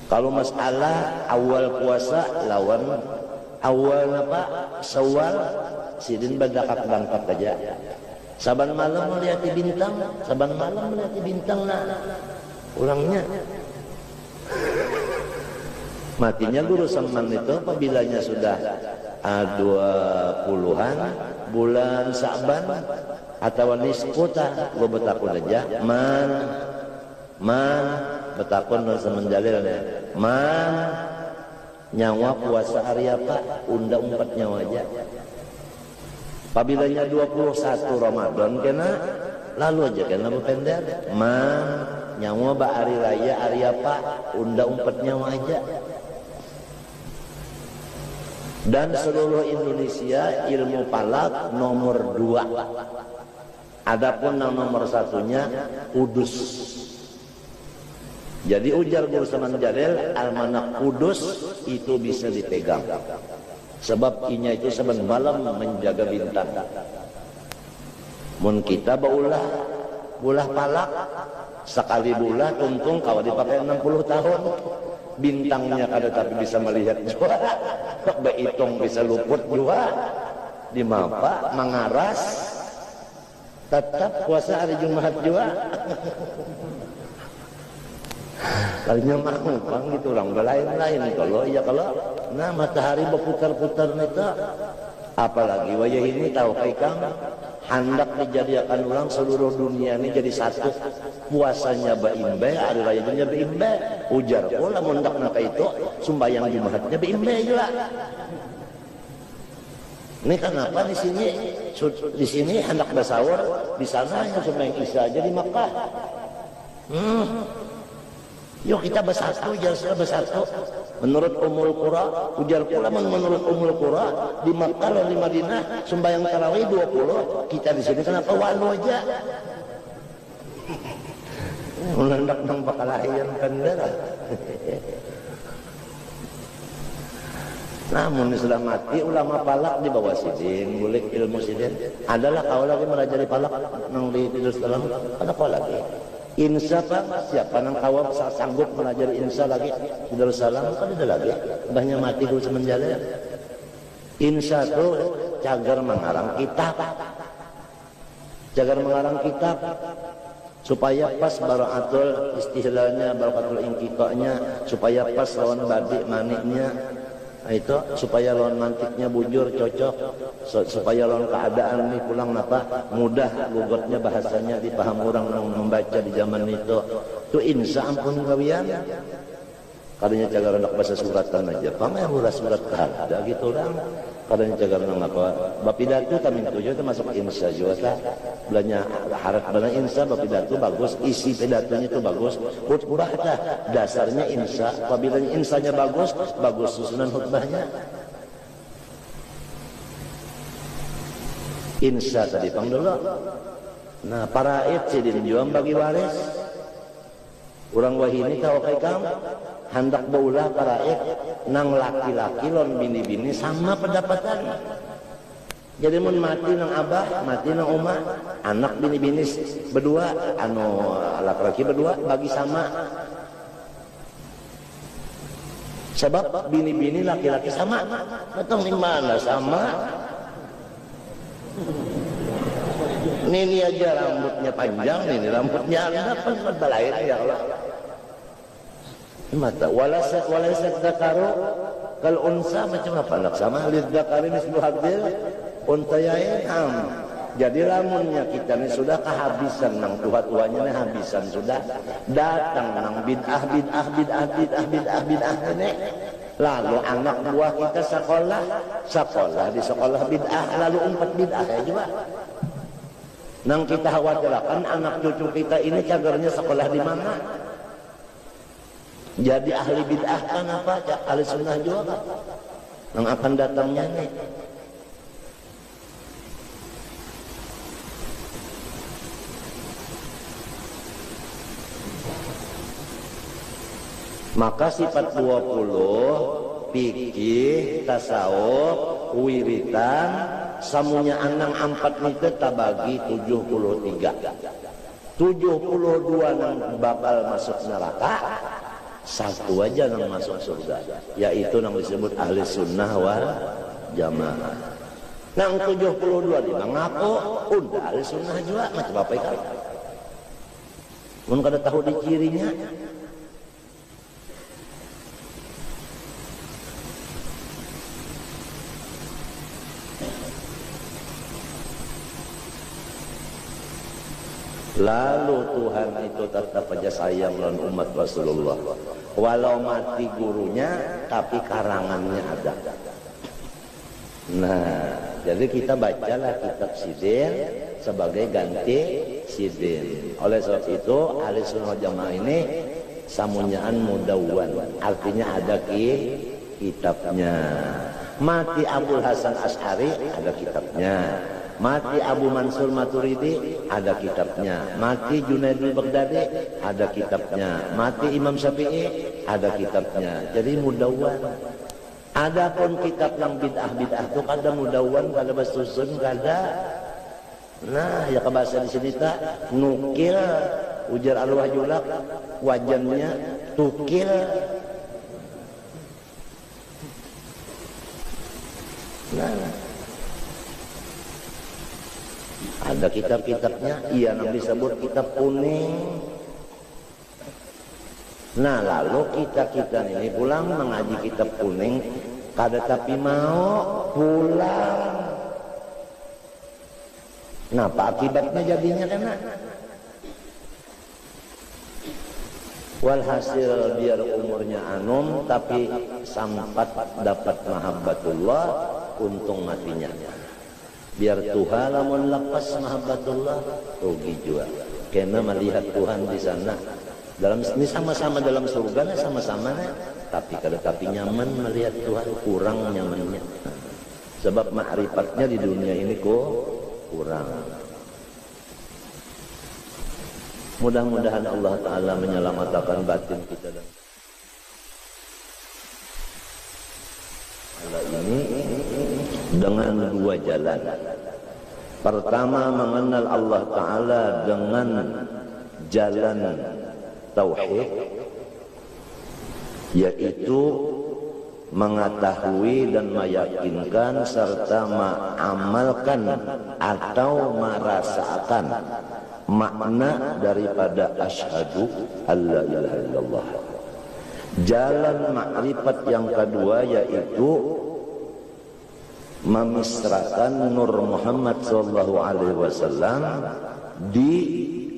Kalau masalah awal puasa lawan awal apa Syawal sidin badakat bangkat aja. Saban malam melihat bintang, saban malam melihat bintang nah orangnya. Matinya guru Saman itu apabila sudah 20-an bulan Sa'ban atau nisfuta gue betakun aja man betakun Saman Jalil man nyawa puasa hari apa undang 4 nyawa aja apabila 21 Ramadan kena lalu aja kena berpendek man nyawa ba hari raya hari apa undang 4 nyawa aja. Dan seluruh Indonesia ilmu palak nomor 2. Adapun nomor 1-nya Kudus. Jadi ujar Guru Saman Jalil almanak Kudus itu bisa dipegang. Sebab inya itu saban malam menjaga bintang. Mun kita bulah palak sekali bulah tuntung kalau dipakai 60 tahun. Bintangnya kada tapi bisa melihat jua, behitung bisa luput jua, di mapa mengaras, tetap puasa hari Jumat jua. Kalinya mah gitu orang lain-lain kalau nah matahari berputar-putar neta, apalagi wajah ini tahu kang hendak dijadikan orang seluruh dunia ini jadi satu puasanya baimbe hari rayanya baimbe ujar pula mundak naka itu sumbayang Jumatnya baimbe juga ini kenapa di sini hendak bersahur di sana yang sembahyang Isya aja di Makkah yuk kita bersatu jalsa bersatu menurut Ummul Qura ujar pula menurut Ummul Qura di Makkah dan di Madinah sembahyang tarawih 20 kita di sini kenapa walu aja melendak nang bakal lahir kendara. Namun sudah mati ulama palak di bawah sidin boleh ilmu sidin adalah kau lagi melajari palak nang di Darussalam ada kau lagi insya Pak siapa nang kawam sanggup melajari insya lagi di Darussalam kan ada lagi banyak mati Guru Saman Jalil insya itu cagar mengarang kitab supaya pas baraatul istihlahnya barakatul ingkikanya supaya pas lawan badik maniknya itu supaya lawan mantiknya bujur cocok supaya lawan keadaan nih pulang apa mudah gugotnya bahasanya dipaham orang yang membaca di zaman itu insya ampun kawian kadanya cagar anak bahasa suratan aja pamer ulah surat kada gitu orang kadanya cagar anak apa bapidato kami tujuh itu masuk insya juga belanja harap bana insya bapidato bagus isi pidatonya itu bagus khutbah dasarnya insya apabila insanya bagus susunan khutbahnya insya tadi pang dulu nah para sidin juang bagi waris orang wahini tahu kamu hendak baulah paraik nang laki-laki lon bini-bini sama pendapatan jadi mun mati nang abah mati nang oma anak bini-bini berdua anu laki-laki berdua bagi sama sebab bini-bini laki-laki sama betul di mana sama ini aja rambutnya panjang ini rambutnya anda pun balain ya Allah mata walasat dakaru kal unsa macam apa nak sama lid dakari mislu hadil untayain jadi lamunnya kita ini sudah kehabisan nang tua-tuanya ini habisan sudah datang nang bid'ah ini lalu anak buah kita sekolah di sekolah bid'ah lalu 4 bid'ah ya juga nang kita khawatirkan anak cucu kita ini cagarnya sekolah di mana Jadi ahli bid'ah kan apa? Ahli sunnah juga kan? Yang akan datangnya nih. Maka sifat 20 fikih, tasawuf, wiritan, samunya anang 4 nite tabagi 73. 72 nang bakal masuk neraka, 1 aja nang masuk surga, yaitu nang disebut ahli sunnah wal jamaah. Nang 72 di ngaku udah ahli sunnah juga macam apa ikan. Mun kada tahu di cirinya. Lalu Tuhan itu tetap aja sayang lawan umat Rasulullah. Walau mati gurunya, tapi karangannya ada. Nah, jadi kita bacalah kitab Sidin sebagai ganti Sidin. Oleh sebab itu, ahli sunnah jamaah ini samunyaan mudawwan. Artinya ada kitabnya. Mati Abul Hasan Asy'ari ada kitabnya. Mati Abu Mansur Maturidi ada kitabnya. Mati Junaidul Baghdadi ada kitabnya. Mati Imam Syafi'i ada kitabnya. Jadi mudawwan. Adapun kitab yang bid'ah itu kada mudawwan, kada basusun, kada. Nah, ya kebahasa di sini tak nukil ujar arwah julak wajannya tukil. Nah, ada kitab-kitabnya, iya yang disebut kitab kuning. Nah, lalu kita ini pulang mengaji kitab kuning, kada tapi mau pulang. Nah, apa akibatnya jadinya kena? Walhasil biar umurnya anum, tapi sampat dapat mahabbatullah, untung matinya. Biar Tuhan lamun lepas mahabbatullah rugi juga. Karena melihat Tuhan di sana. Dalam ini sama-sama dalam surga, sama-sama tapi kada tapi nyaman melihat Tuhan, kurang nyamannya. Sebab ma'rifatnya di dunia ini kok kurang. Mudah-mudahan Allah Ta'ala menyelamatkan batin kita dan ini dengan 2 jalan. Pertama, mengenal Allah Ta'ala dengan jalan tauhid, yaitu mengetahui dan meyakinkan serta mengamalkan atau merasakan makna daripada asyhadu alla ilaha illallah. Jalan makrifat yang kedua yaitu memisrakan Nur Muhammad SAW di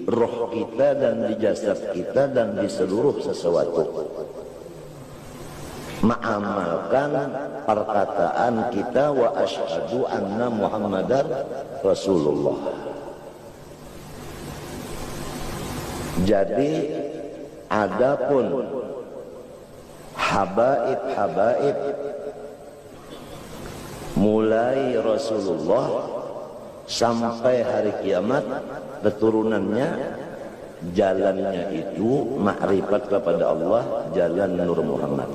roh kita dan di jasad kita dan di seluruh sesuatu. Mengamalkan perkataan kita wa asyhadu anna Muhammadar Rasulullah. Jadi adapun habaib mulai Rasulullah sampai hari kiamat keturunannya, jalannya itu makrifat kepada Allah, jalan Nur Muhammad.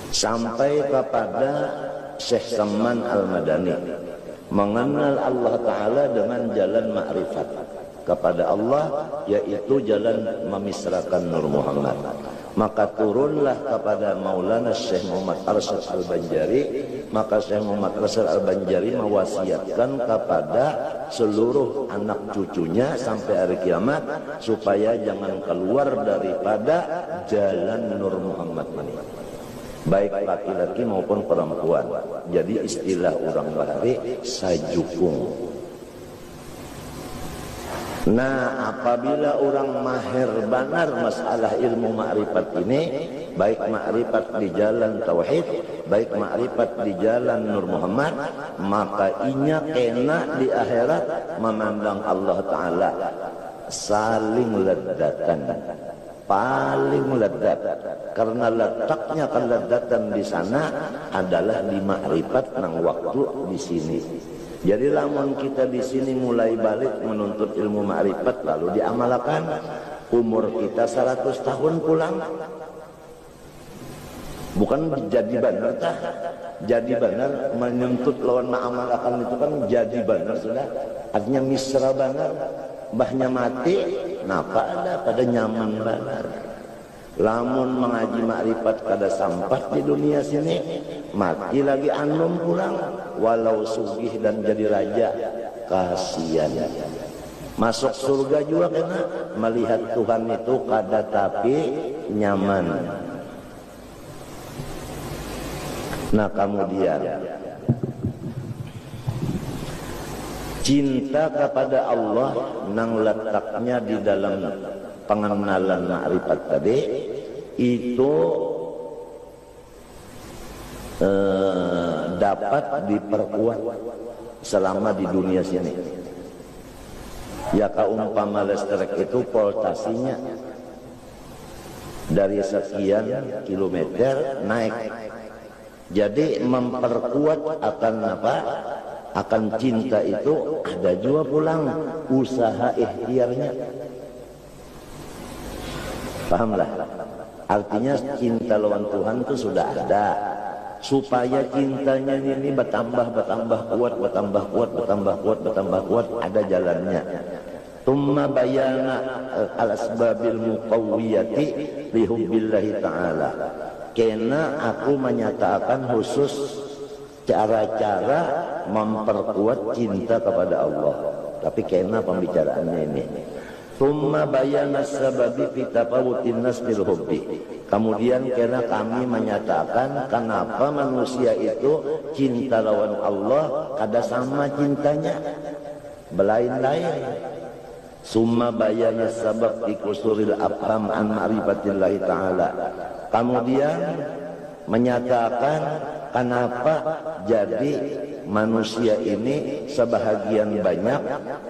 Sampai kepada Syekh Salman Al-Madani, mengenal Allah Ta'ala dengan jalan makrifat kepada Allah, yaitu jalan memisrakan Nur Muhammad. Maka turunlah kepada Maulana Syekh Muhammad Arsyad Al-Banjari, maka Syekh Muhammad Arsyad Al-Banjari mewasiatkan kepada seluruh anak cucunya sampai hari kiamat supaya jangan keluar daripada jalan Nur Muhammad ini, baik laki-laki maupun perempuan. Jadi istilah orang bahari sajukung. Nah, apabila orang mahir benar masalah ilmu makrifat ini, baik makrifat di jalan tauhid, baik makrifat di jalan Nur Muhammad, maka inya kena di akhirat memandang Allah Ta'ala saling ledatan. paling lezat, karena letaknya kelezatan di sana adalah di makrifat nang waktu di sini. Jadi lamun kita di sini mulai balik menuntut ilmu makrifat lalu diamalkan, umur kita 100 tahun pulang. Bukan jadi benar tah, jadi benar menuntut lawan mengamalkan itu kan jadi benar sudah, artinya misra benar. Mbahnya mati, napa ada pada nyaman benar. Lamun mengaji makrifat kada sampai di dunia sini, mati lagi anum pulang, walau sugih dan jadi raja, kasihan. Masuk surga juga kena melihat Tuhan itu kada tapi nyaman. Nah kemudian cinta kepada Allah nang letaknya di dalam pengenalan makrifat tadi itu dapat diperkuat selama di dunia sini. Ya kaumpama listrik itu voltasinya dari sekian kilometer naik. Jadi memperkuat akan apa? Akan cinta itu ada juga pulang usaha ikhtiarnya. Pahamlah? Artinya cinta lawan Tuhan itu sudah ada. Supaya cintanya ini bertambah kuat, ada jalannya. Tumma bayana al-asbabil muqawwiyati li hubbillahi ta'ala. Karena aku menyatakan khusus cara-cara memperkuat cinta kepada Allah. Tapi karena pembicaraannya ini. Tumma bayana sababi fi tafawutin nas bil hubbi. Kemudian karena kami menyatakan kenapa manusia itu cinta lawan Allah kada sama cintanya, belain-lain. Summa bayana sabab fi kusuril afham an ma'rifatillahi ta'ala. Kemudian menyatakan kenapa jadi manusia ini sebahagian banyak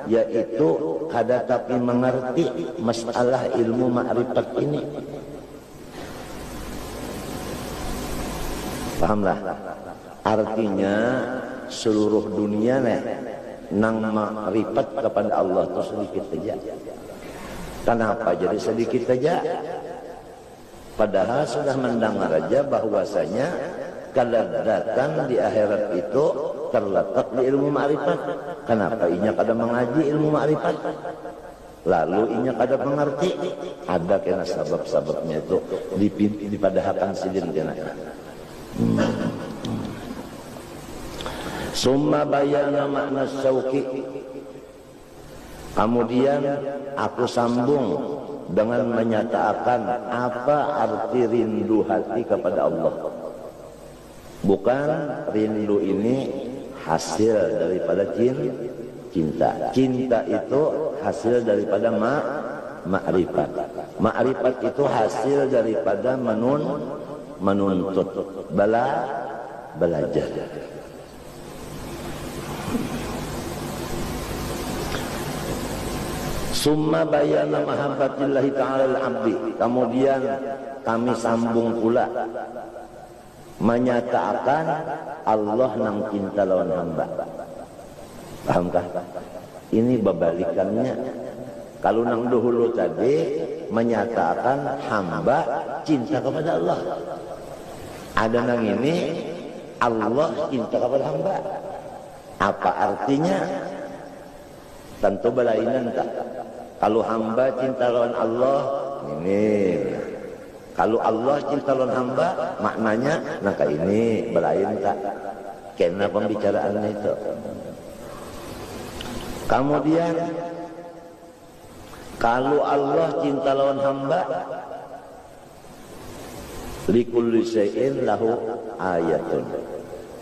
yaitu kada tapi mengerti masalah ilmu ma'rifat ini. Pahamlah? Artinya seluruh dunia nang ma'rifat kepada Allah itu sedikit saja. Kenapa jadi sedikit saja? Padahal sudah mendengar aja bahwasanya kelezatan di akhirat itu terletak di ilmu ma'rifat. Kenapa inya kada mengaji ilmu ma'rifat? Lalu inya kada mengerti? Ada kena sebab-sebabnya itu dipadahakan sidin kena. Summa bayana makna syauqi. Kemudian aku sambung dengan menyatakan apa arti rindu hati kepada Allah. Bukan rindu ini hasil daripada cinta. Cinta itu hasil daripada ma'rifat. Ma'rifat itu hasil daripada menuntut, belajar. Summa bayana mahabbatillahi ta'ala al-abdi. Kemudian kami sambung pula menyatakan Allah nang cinta lawan hamba. Pahamkah? Ini berbalikannya. Kalau nang dahulu tadi menyatakan hamba cinta kepada Allah. Ada nang ini Allah cinta kepada hamba. Apa artinya? Tentu belainan tak. Kalau hamba cinta lawan Allah, ini. Kalau Allah cinta lawan hamba, maknanya nangka ini belain tak. Karena pembicaraannya itu. Kemudian kalau Allah cinta lawan hamba, likulli syai'in lahu ayatun.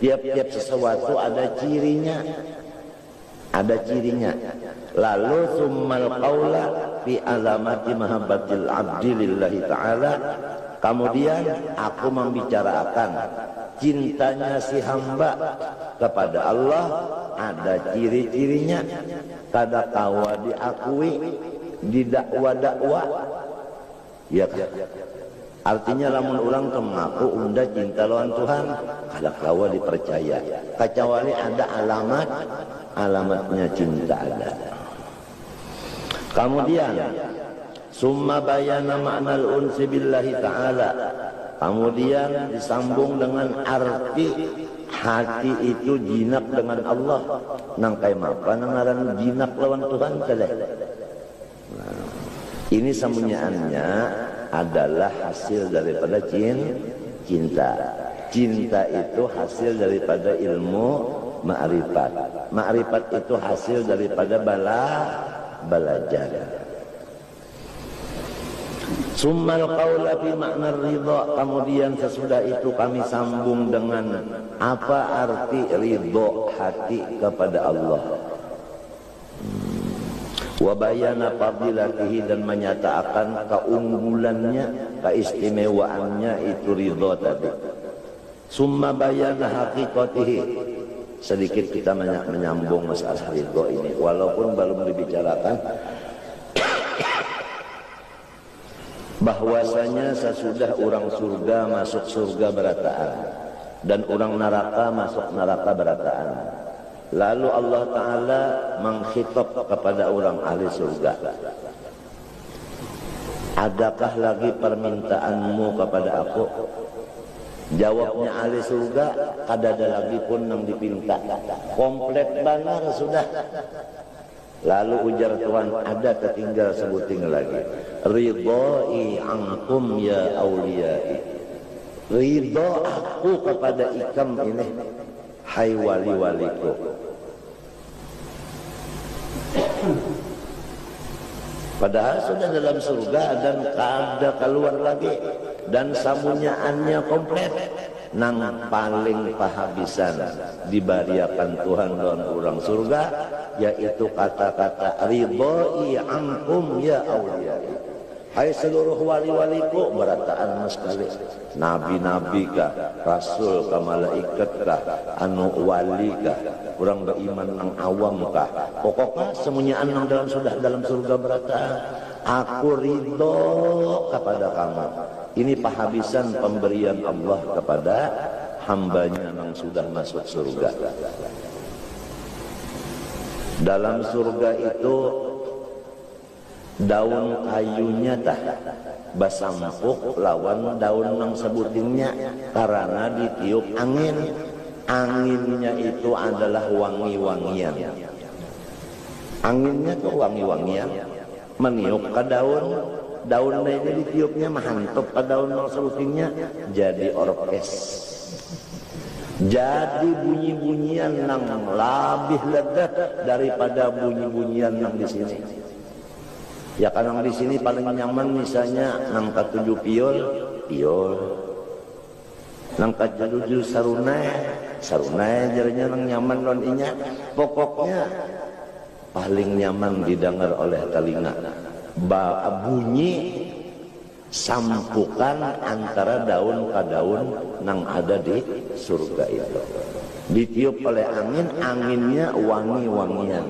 Tiap-tiap sesuatu ada cirinya. Ada cirinya. Lalu summal qaula fi alamati mahabbatil abdi lillahi ta'ala. Kemudian aku membicarakan cintanya si hamba kepada Allah ada ciri-cirinya. Kada kawa diakui di dakwa-dakwa. Ya kan? Artinya lamun ulang tuh mengaku unda cinta lawan Tuhan, kada kawa dipercaya. Kecuali ada alamatnya cinta ada. Kemudian summa bayana ma'nal unsi billahi ta'ala. Kemudian disambung dengan arti hati itu jinak dengan Allah. Nang kay mapa nangaran jinak lawan Tuhan kada. Nah, ini sembunyiannya adalah hasil daripada cinta. Cinta itu hasil daripada ilmu ma'rifat. Ma'rifat itu hasil daripada belajar. Summal qaula fi makna ridha. Kemudian sesudah itu kami sambung dengan apa arti ridha hati kepada Allah. Wa bayana fadilatihi, dan menyatakan keunggulannya, keistimewaannya itu ridha tadi. Summa bayana haqiqatihi. Sedikit kita menyambung masalah ridha ini walaupun belum dibicarakan. Bahwasanya sesudah orang surga masuk surga berataan dan orang neraka masuk neraka berataan. Lalu Allah Ta'ala mengkhitab kepada orang ahli surga. Adakah lagi permintaanmu kepada aku? Jawabnya ahli surga, kada ada lagi pun yang dipinta. Komplit benar sudah. Lalu ujar Tuhan, ada tertinggal sebuting lagi. Ridhai ankum ya auliyai. Ridha aku kepada ikam ini, hai wali-waliku. Padahal sudah dalam surga dan kada keluar lagi, dan sambunyaannya komplit. Nang paling pahabisan dibariakan Tuhan dan orang surga, yaitu kata-kata ridhai ankum ya auliyai. Hai seluruh wali-waliku, berataan sekali. Nabi-nabi kah, rasul kah, malaikat kah, anu wali kah, orang beriman nang awam kah. Pokoknya semuanya nang dalam surga berataan, aku ridho kepada kamu. Ini pahabisan pemberian Allah kepada hambanya yang sudah masuk surga. Dalam surga itu daun kayunya tah basampuk lawan daun yang sebutingnya karena ditiup angin. Anginnya itu adalah wangi-wangian. Anginnya tuh wangi-wangian, meniup ke daun. Daunnya ini ditiupnya mantap ke daun sebutingnya, jadi orkes. Jadi bunyi-bunyian yang lebih lega daripada bunyi-bunyian yang di sini. Ya kan di sini paling nyaman misalnya nang katujuh piol, nang katujuh sarunai jadinya nang nyaman lontinya. Pokoknya paling nyaman didengar oleh telinga. Bunyi sampukan antara daun ke daun nang ada di surga itu. Ditiup oleh angin, anginnya wangi-wangian.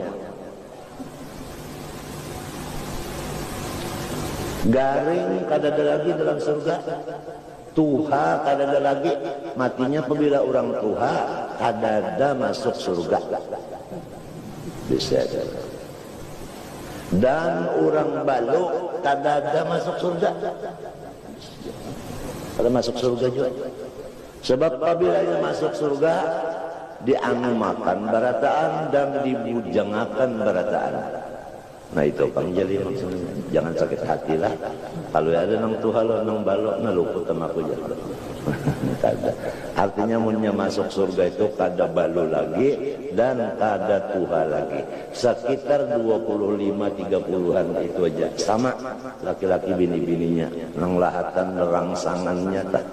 Garing kada ada lagi dalam surga. Tuha kada ada lagi. Matinya apabila orang tuha kada ada masuk surga. Bisa ada. Dan orang baluk kada ada masuk surga. Kada masuk surga juga. Sebab apabila dia masuk surga, dianu makan barataan dan dibujangakan barataan. Nah itu Kang Jali maksudnya. Jangan sakit hati lah. Kalau ada nang tuhalo nang balok na luput sama aku jadi. Kada. Artinya munnya masuk surga itu kada balu lagi dan kada tuha lagi. Sekitar 25-30an itu aja. Sama laki-laki bini-bininya. Nang lahatan rangsangannya tak.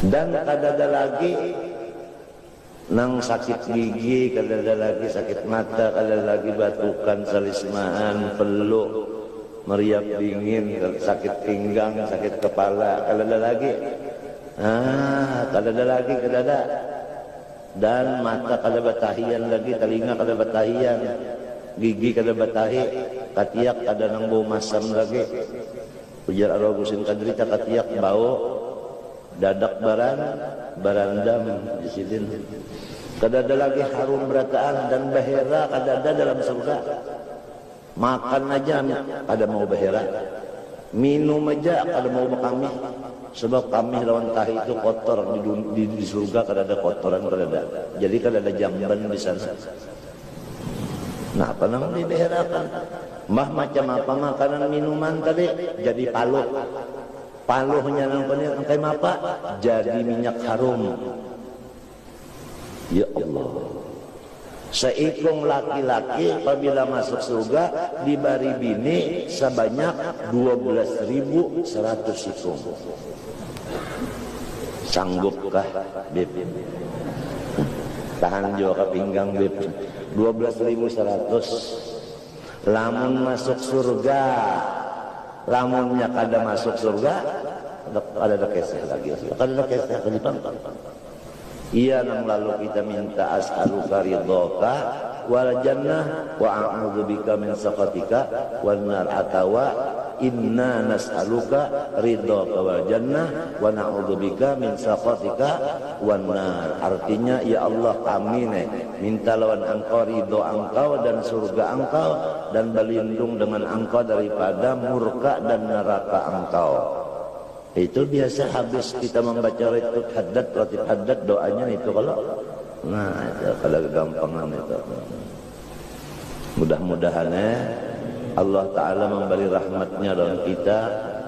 Dan kada ada lagi nang sakit gigi, kada ada lagi sakit mata, kada ada lagi batukan, salismaan, peluk, meriap dingin, sakit pinggang, sakit kepala, kada ada lagi. Kada ada lagi, kada ada. Dan mata kada batahian lagi, telinga kada batahian. gigi kada batahi, katiak kada nang bau masam lagi. Ujar Ar-Ragusin Kadri katiak bau dadak barandam di sini. Kada ada lagi harum berataan dan bahera kada ada dalam surga. Makan aja kada mau bahera, minum aja kada mau kami, sebab kami lawan tahi itu kotor di surga kada ada kotoran kada ada. Jadi kada ada jamban di sana. Nah, apa namanya dibeherakan? Mah macam apa makanan minuman tadi jadi paluh. Paluhnya namanya angkai apa? Jadi minyak harum. Ya Allah. Seikung laki-laki apabila masuk surga diberi bini sebanyak 12.100 ikung. Sanggupkah Beb? Tahan juga ke pinggang Beb. 12.100. Lamun masuk surga, lamunnya kada masuk surga, ada keseh lagi. Kada keseh lagi pantang. Iya nang lalu kita minta as'aluka ridhoka wal jannah wa a'udzubika min sakhatika wan nar, atawa inna nas'aluka ridhoka wal jannah wa na'udzubika min sakhatika wan nar. Artinya ya Allah kami minta lawan engkau ridho engkau dan surga engkau, dan berlindung dengan engkau daripada murka dan neraka engkau. Itu biasa habis kita membaca ratib haddad doanya itu kalau itu kalau gampangan itu. Mudah-mudahan Allah Ta'ala memberi rahmatnya dalam kita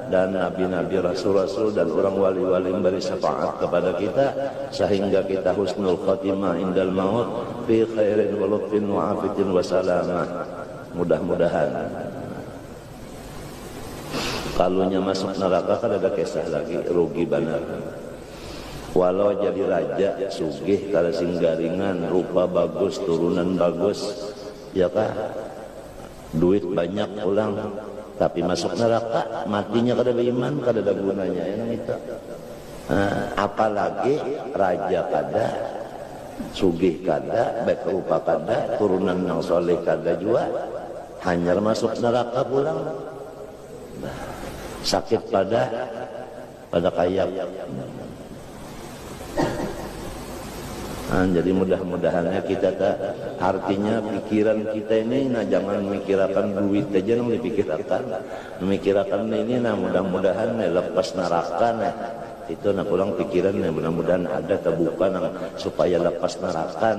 dan nabi-nabi, rasul-rasul dan orang wali-wali memberi syafaat kepada kita sehingga kita husnul khatimah indal maut fi khairin wa lutfin wa afitin wa salamah. Mudah-mudahan. Kalunya masuk neraka kan ada kisah lagi, rugi benar. Walau jadi raja sugih kada singgaringan, rupa bagus, turunan bagus, ya kah? Duit banyak pulang, tapi masuk neraka matinya kada beriman, kada ada gunanya yang itu. Apalagi raja kada, sugih kada, baik rupa kada, turunan yang soleh kada juga, hanya masuk neraka pulang. Sakit pada kayak. Jadi mudah-mudahannya kita artinya pikiran kita ini jangan memikirkan duit aja yang dipikirkan, memikirkan ini mudah-mudahan lepas neraka itu pulang pikiran mudah-mudahan ada terbuka supaya lepas neraka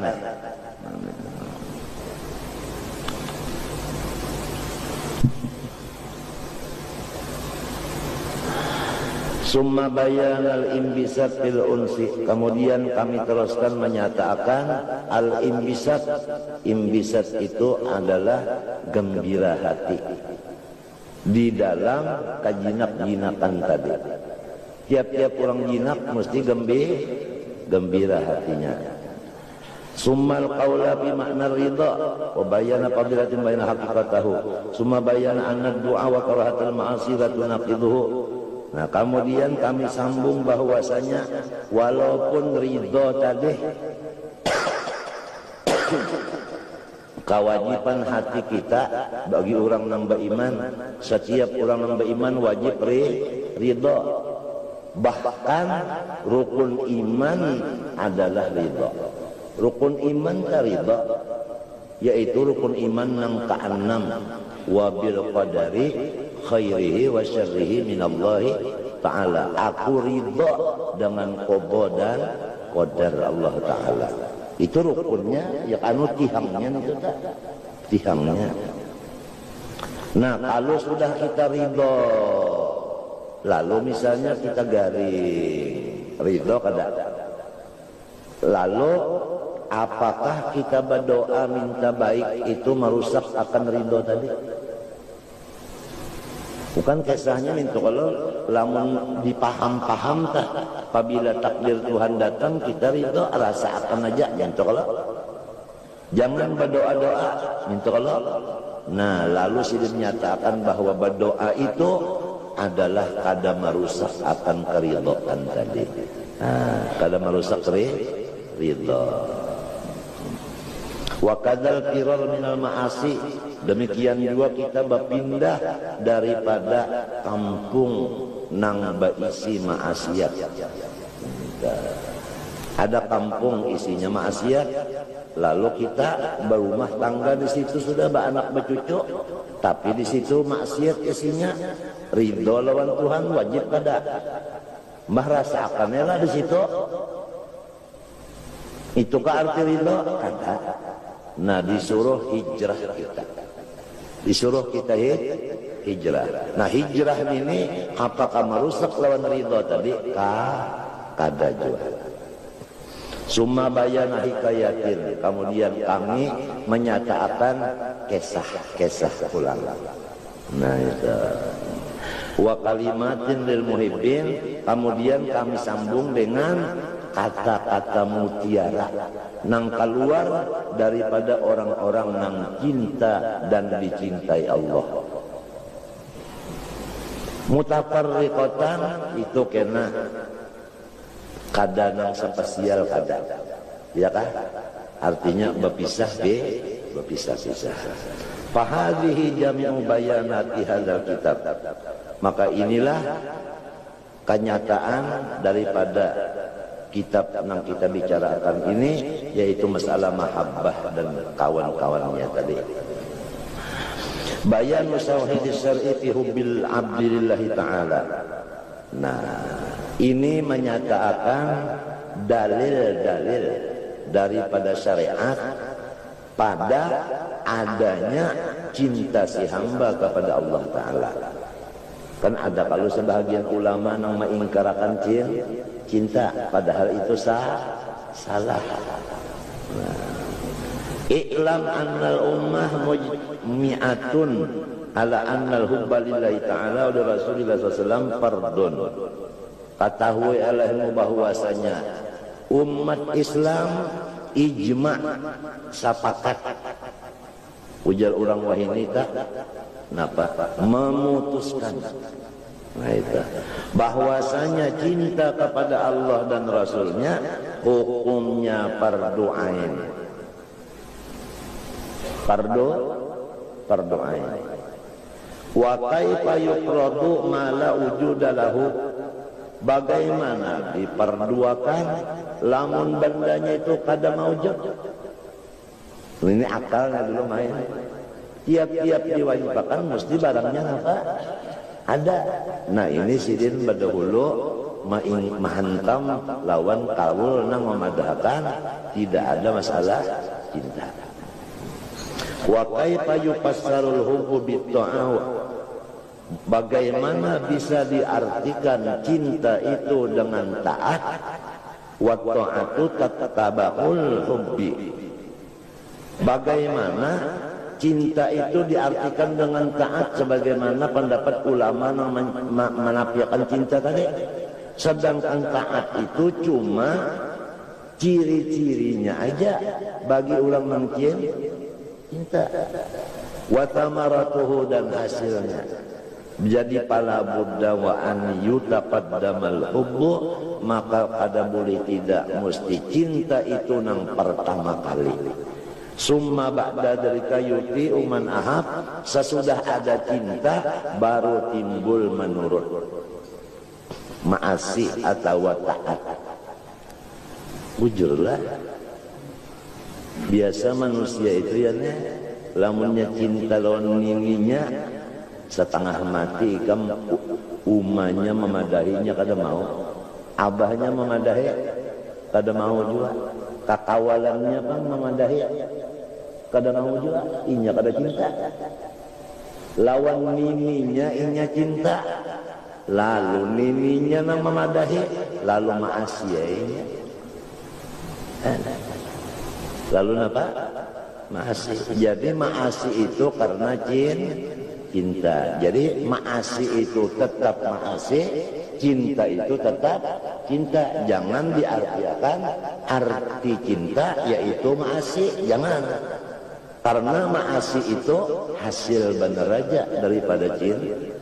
Summa bayan al-imbisat fil unsi. Kemudian kami teruskan menyatakan al-imbisat. Imbisat itu adalah gembira hati di dalam kejinak-jinakan tadi. Tiap-tiap orang jinak mesti gembira hatinya. Summal qawla bi makna ridha wa bayana fadilatin bayna haqiqatahu. Summa bayana anna du'a wa karahatul ma'asi la tunaqidhuhu. Nah, kemudian kami sambung bahwasanya walaupun ridho tadi kewajiban hati kita bagi orang nambah iman, setiap orang nambah iman wajib ridho. Bahkan rukun iman adalah ridho. Rukun iman ka ridho, yaitu rukun iman yang ke-6, wa bil qadari khairihi wa syarrihi minallahi ta'ala. Aku ridho dengan qada dan qadar Allah Ta'ala. Itu rukunnya, ya anu tihangnya itu tak? Tihangnya. Nah, kalau sudah kita ridho, lalu misalnya kita garing ridho kada, lalu apakah kita berdoa minta baik itu merusak akan ridho tadi? Bukan kisahnya minta kalau lamun dipaham-paham tak, apabila takdir Tuhan datang kita ridho rasa akan aja minta kalau jangan berdoa-doa minta kalau. Nah, lalu sudah menyatakan bahwa berdoa itu adalah kada merusak akan keridhaan tadi. Kada merusak ridho. Wa kadzal firar minal ma'asi, demikian juga kita berpindah daripada kampung nang baisi maksiat. Ada kampung isinya maksiat, lalu kita berumah tangga di situ sudah beranak bercucu, tapi di situ maksiat isinya ridho lawan Tuhan wajib kada. Mbah rasakannya lah di situ. Itu ke arti ridho kada. Nah disuruh hijrah kita. Disuruh kita hijrah. Nah hijrah ini apakah merusak lawan ridho tadi? Kada juga. Summa bayana hikayatin, kemudian kami menyatakan kisah ulang. Nah itu. Wa kalimatin lil muhibbin, kemudian kami sambung dengan kata-kata mutiara nang keluar daripada orang-orang nang cinta dan dicintai Allah. Mutafarriqatan itu kena kada nang spesial kada, ya kan? Artinya berpisah-pisah. Fahadhihi jami'u bayanati hadzal kitab. Maka inilah kenyataan daripada kitab yang kita bicarakan ini, yaitu masalah mahabbah dan kawan-kawannya tadi. Bayan musawhidis syar'i fi hubbil abdillahi ta'ala. Nah, ini menyatakan dalil-dalil daripada syariat pada adanya cinta si hamba kepada Allah Ta'ala. Kan ada kalau sebahagian ulama yang mengingkarakan cinta, padahal itu salah. I'lam annal ummah mujmi'atun ala annal hubba lillahi ta'ala wa rasulillah sallallahu fardun. Ketahui alaihimu bahwasanya umat Islam ijma' sepakat, ujar orang wahinita napa memutuskan, nah itu bahwasanya cinta kepada Allah dan Rasulnya hukumnya fardu ain. Fardu ain. Wa kaifa yuqradu ma la wujuda lahu, bagaimana diperduakan lamun bandanya itu kada maujud. Ini akalnya dulu main. Tiap-tiap diwajibkan mesti barangnya apa? Ada. Nah ini sidin berdahulu mahantam lawan kawul nang memadahkan tidak ada masalah cinta. Wa kaifa yufassarul hubbu bit-ta'aw, bagaimana bisa diartikan cinta itu dengan taat? Wa ta'atu tataba'ul hubbi, bagaimana cinta itu diartikan dengan taat sebagaimana pendapat ulama yang menafikan cinta tadi. Sedangkan taat itu cuma ciri-cirinya aja bagi ulama cinta. Wa thamaratuhu, dan hasilnya. Jadi pala buddha wa an yutaqaddamal hubbu, maka kada boleh tidak mesti cinta itu nang pertama kali. Summa ba'da dzalika yuti uman ahab, sesudah ada cinta baru timbul menurut ma'asi atau taat. Bujurlah biasa manusia itu ya nih, lamunnya cinta lawan nininya setengah mati, kam umanya memadahinya kada mau, abahnya memadahi kada mau juga, kakawalannya kan memadahi kada mau juga, inya kada cinta. Lawan nininya inya cinta, lalu nininya nang memadahi, lalu maasiya inya. Lalu apa? Maasi. Jadi maasi itu karena cinta. Jadi maasi itu tetap maasi, cinta itu tetap cinta. Jangan diartikan arti cinta yaitu maasi, jangan. Karena maasi itu hasil benar aja daripada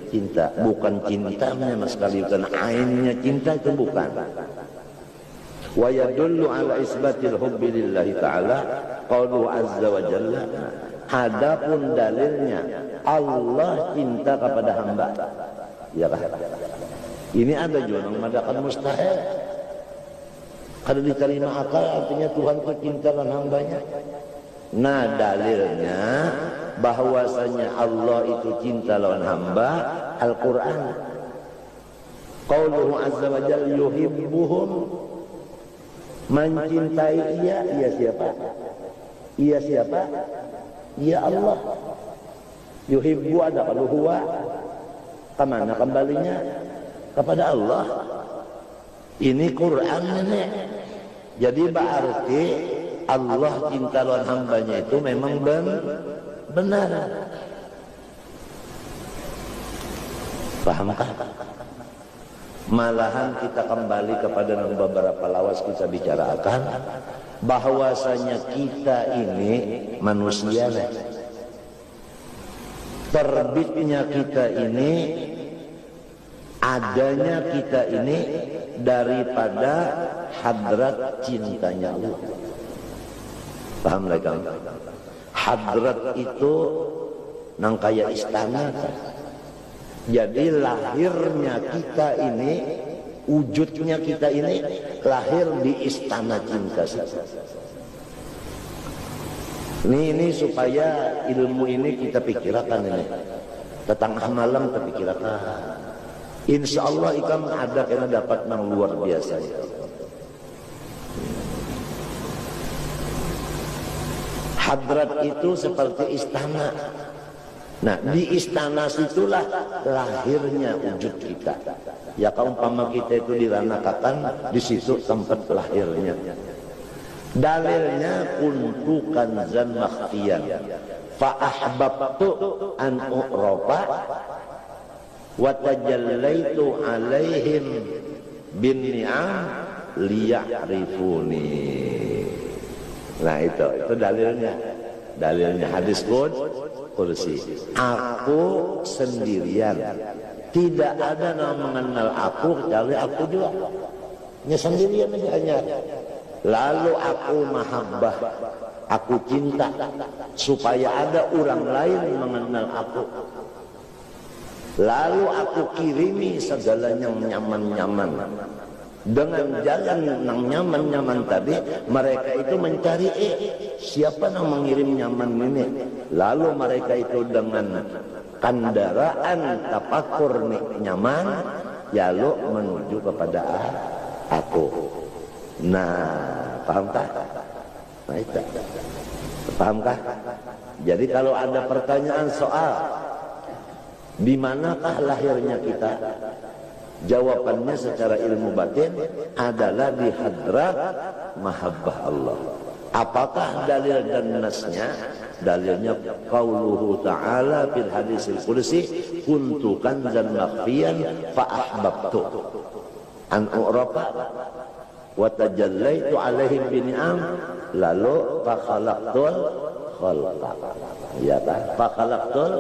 cinta. Bukan cintanya mas sekali, bukan ainnya cinta itu bukan. Wa yadullu ala isbatil hubbi lillahi ta'ala qauluhu azza wa jalla. Adapun dalilnya Allah cinta kepada hamba. Ya kan? Ini ada juga yang mengatakan mustahil. Kalau diterima akal artinya Tuhan itu cinta dengan hambanya. Nah dalilnya bahwasanya Allah itu cinta lawan hamba Al-Quran. Qauluhu azza wa jalla yuhibbuhum, mencintai ia siapa? Ia siapa? Ia Allah. Yuhibbu ada kalau huwa, kemana kembalinya? Kepada Allah. Ini Quran ini. Jadi berarti Allah cinta lawan hambanya itu memang benar. Pahamkah? Malahan kita kembali kepada beberapa lawas kita bicarakan bahwasanya kita ini manusia, terbitnya kita ini, adanya kita ini daripada hadrat cintanya Allah. Paham lagi? Hadrat itu nang kaya istana. Jadi lahirnya kita ini, wujudnya kita ini lahir di istana cinta. Ini supaya ilmu ini kita pikirkan ini. Tengah malam kita pikirkan. Insya Allah ikan ada kena dapat yang luar biasa. Hadrat itu seperti istana. Nah di istana situlah lahirnya wujud kita. Ya kaumpama kita itu diranakan, di situ tempat lahirnya. Dalilnya kuntu kanzan makhfiyan fa ahbabtu an u'rafa wa tajallaitu alaihim bin ni'am liya'rifuni. Nah itu dalilnya hadis kursi. Aku sendirian, tidak ada yang mengenal aku kecuali aku juga. Hanya sendirian aja hanya. Lalu aku mahabbah, aku cinta supaya ada orang lain mengenal aku. Lalu aku kirimi segala yang nyaman-nyaman. Dengan jalan yang nyaman-nyaman tadi, mereka itu mencari siapa yang mengirim nyaman ini. Lalu mereka itu dengan kendaraan tapakur nyaman, lalu menuju kepada aku. Nah, pahamkah? Nah, itu. Pahamkah? Jadi kalau ada pertanyaan soal di manakah lahirnya kita? Jawabannya secara ilmu batin adalah di hadrat mahabbah Allah. Apakah dalil dan nasnya? Dalilnya qauluhu ta'ala fil hadisil qudsi kuntu kanzan makhfiyan fa ahbabtu an u'rafa wa tajallaitu alaihim bini'am lalu fa khalaqtul khalqa. Ya kan? Fa khalaqtul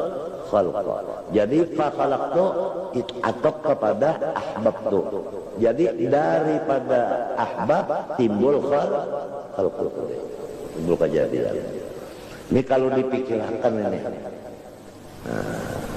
khalqa. Jadi fa khalaqtu atop kepada ahbabtu. Jadi daripada ahbab timbul khalqu. Timbul kejadian. Ini kalau dipikirkan ini. Nah,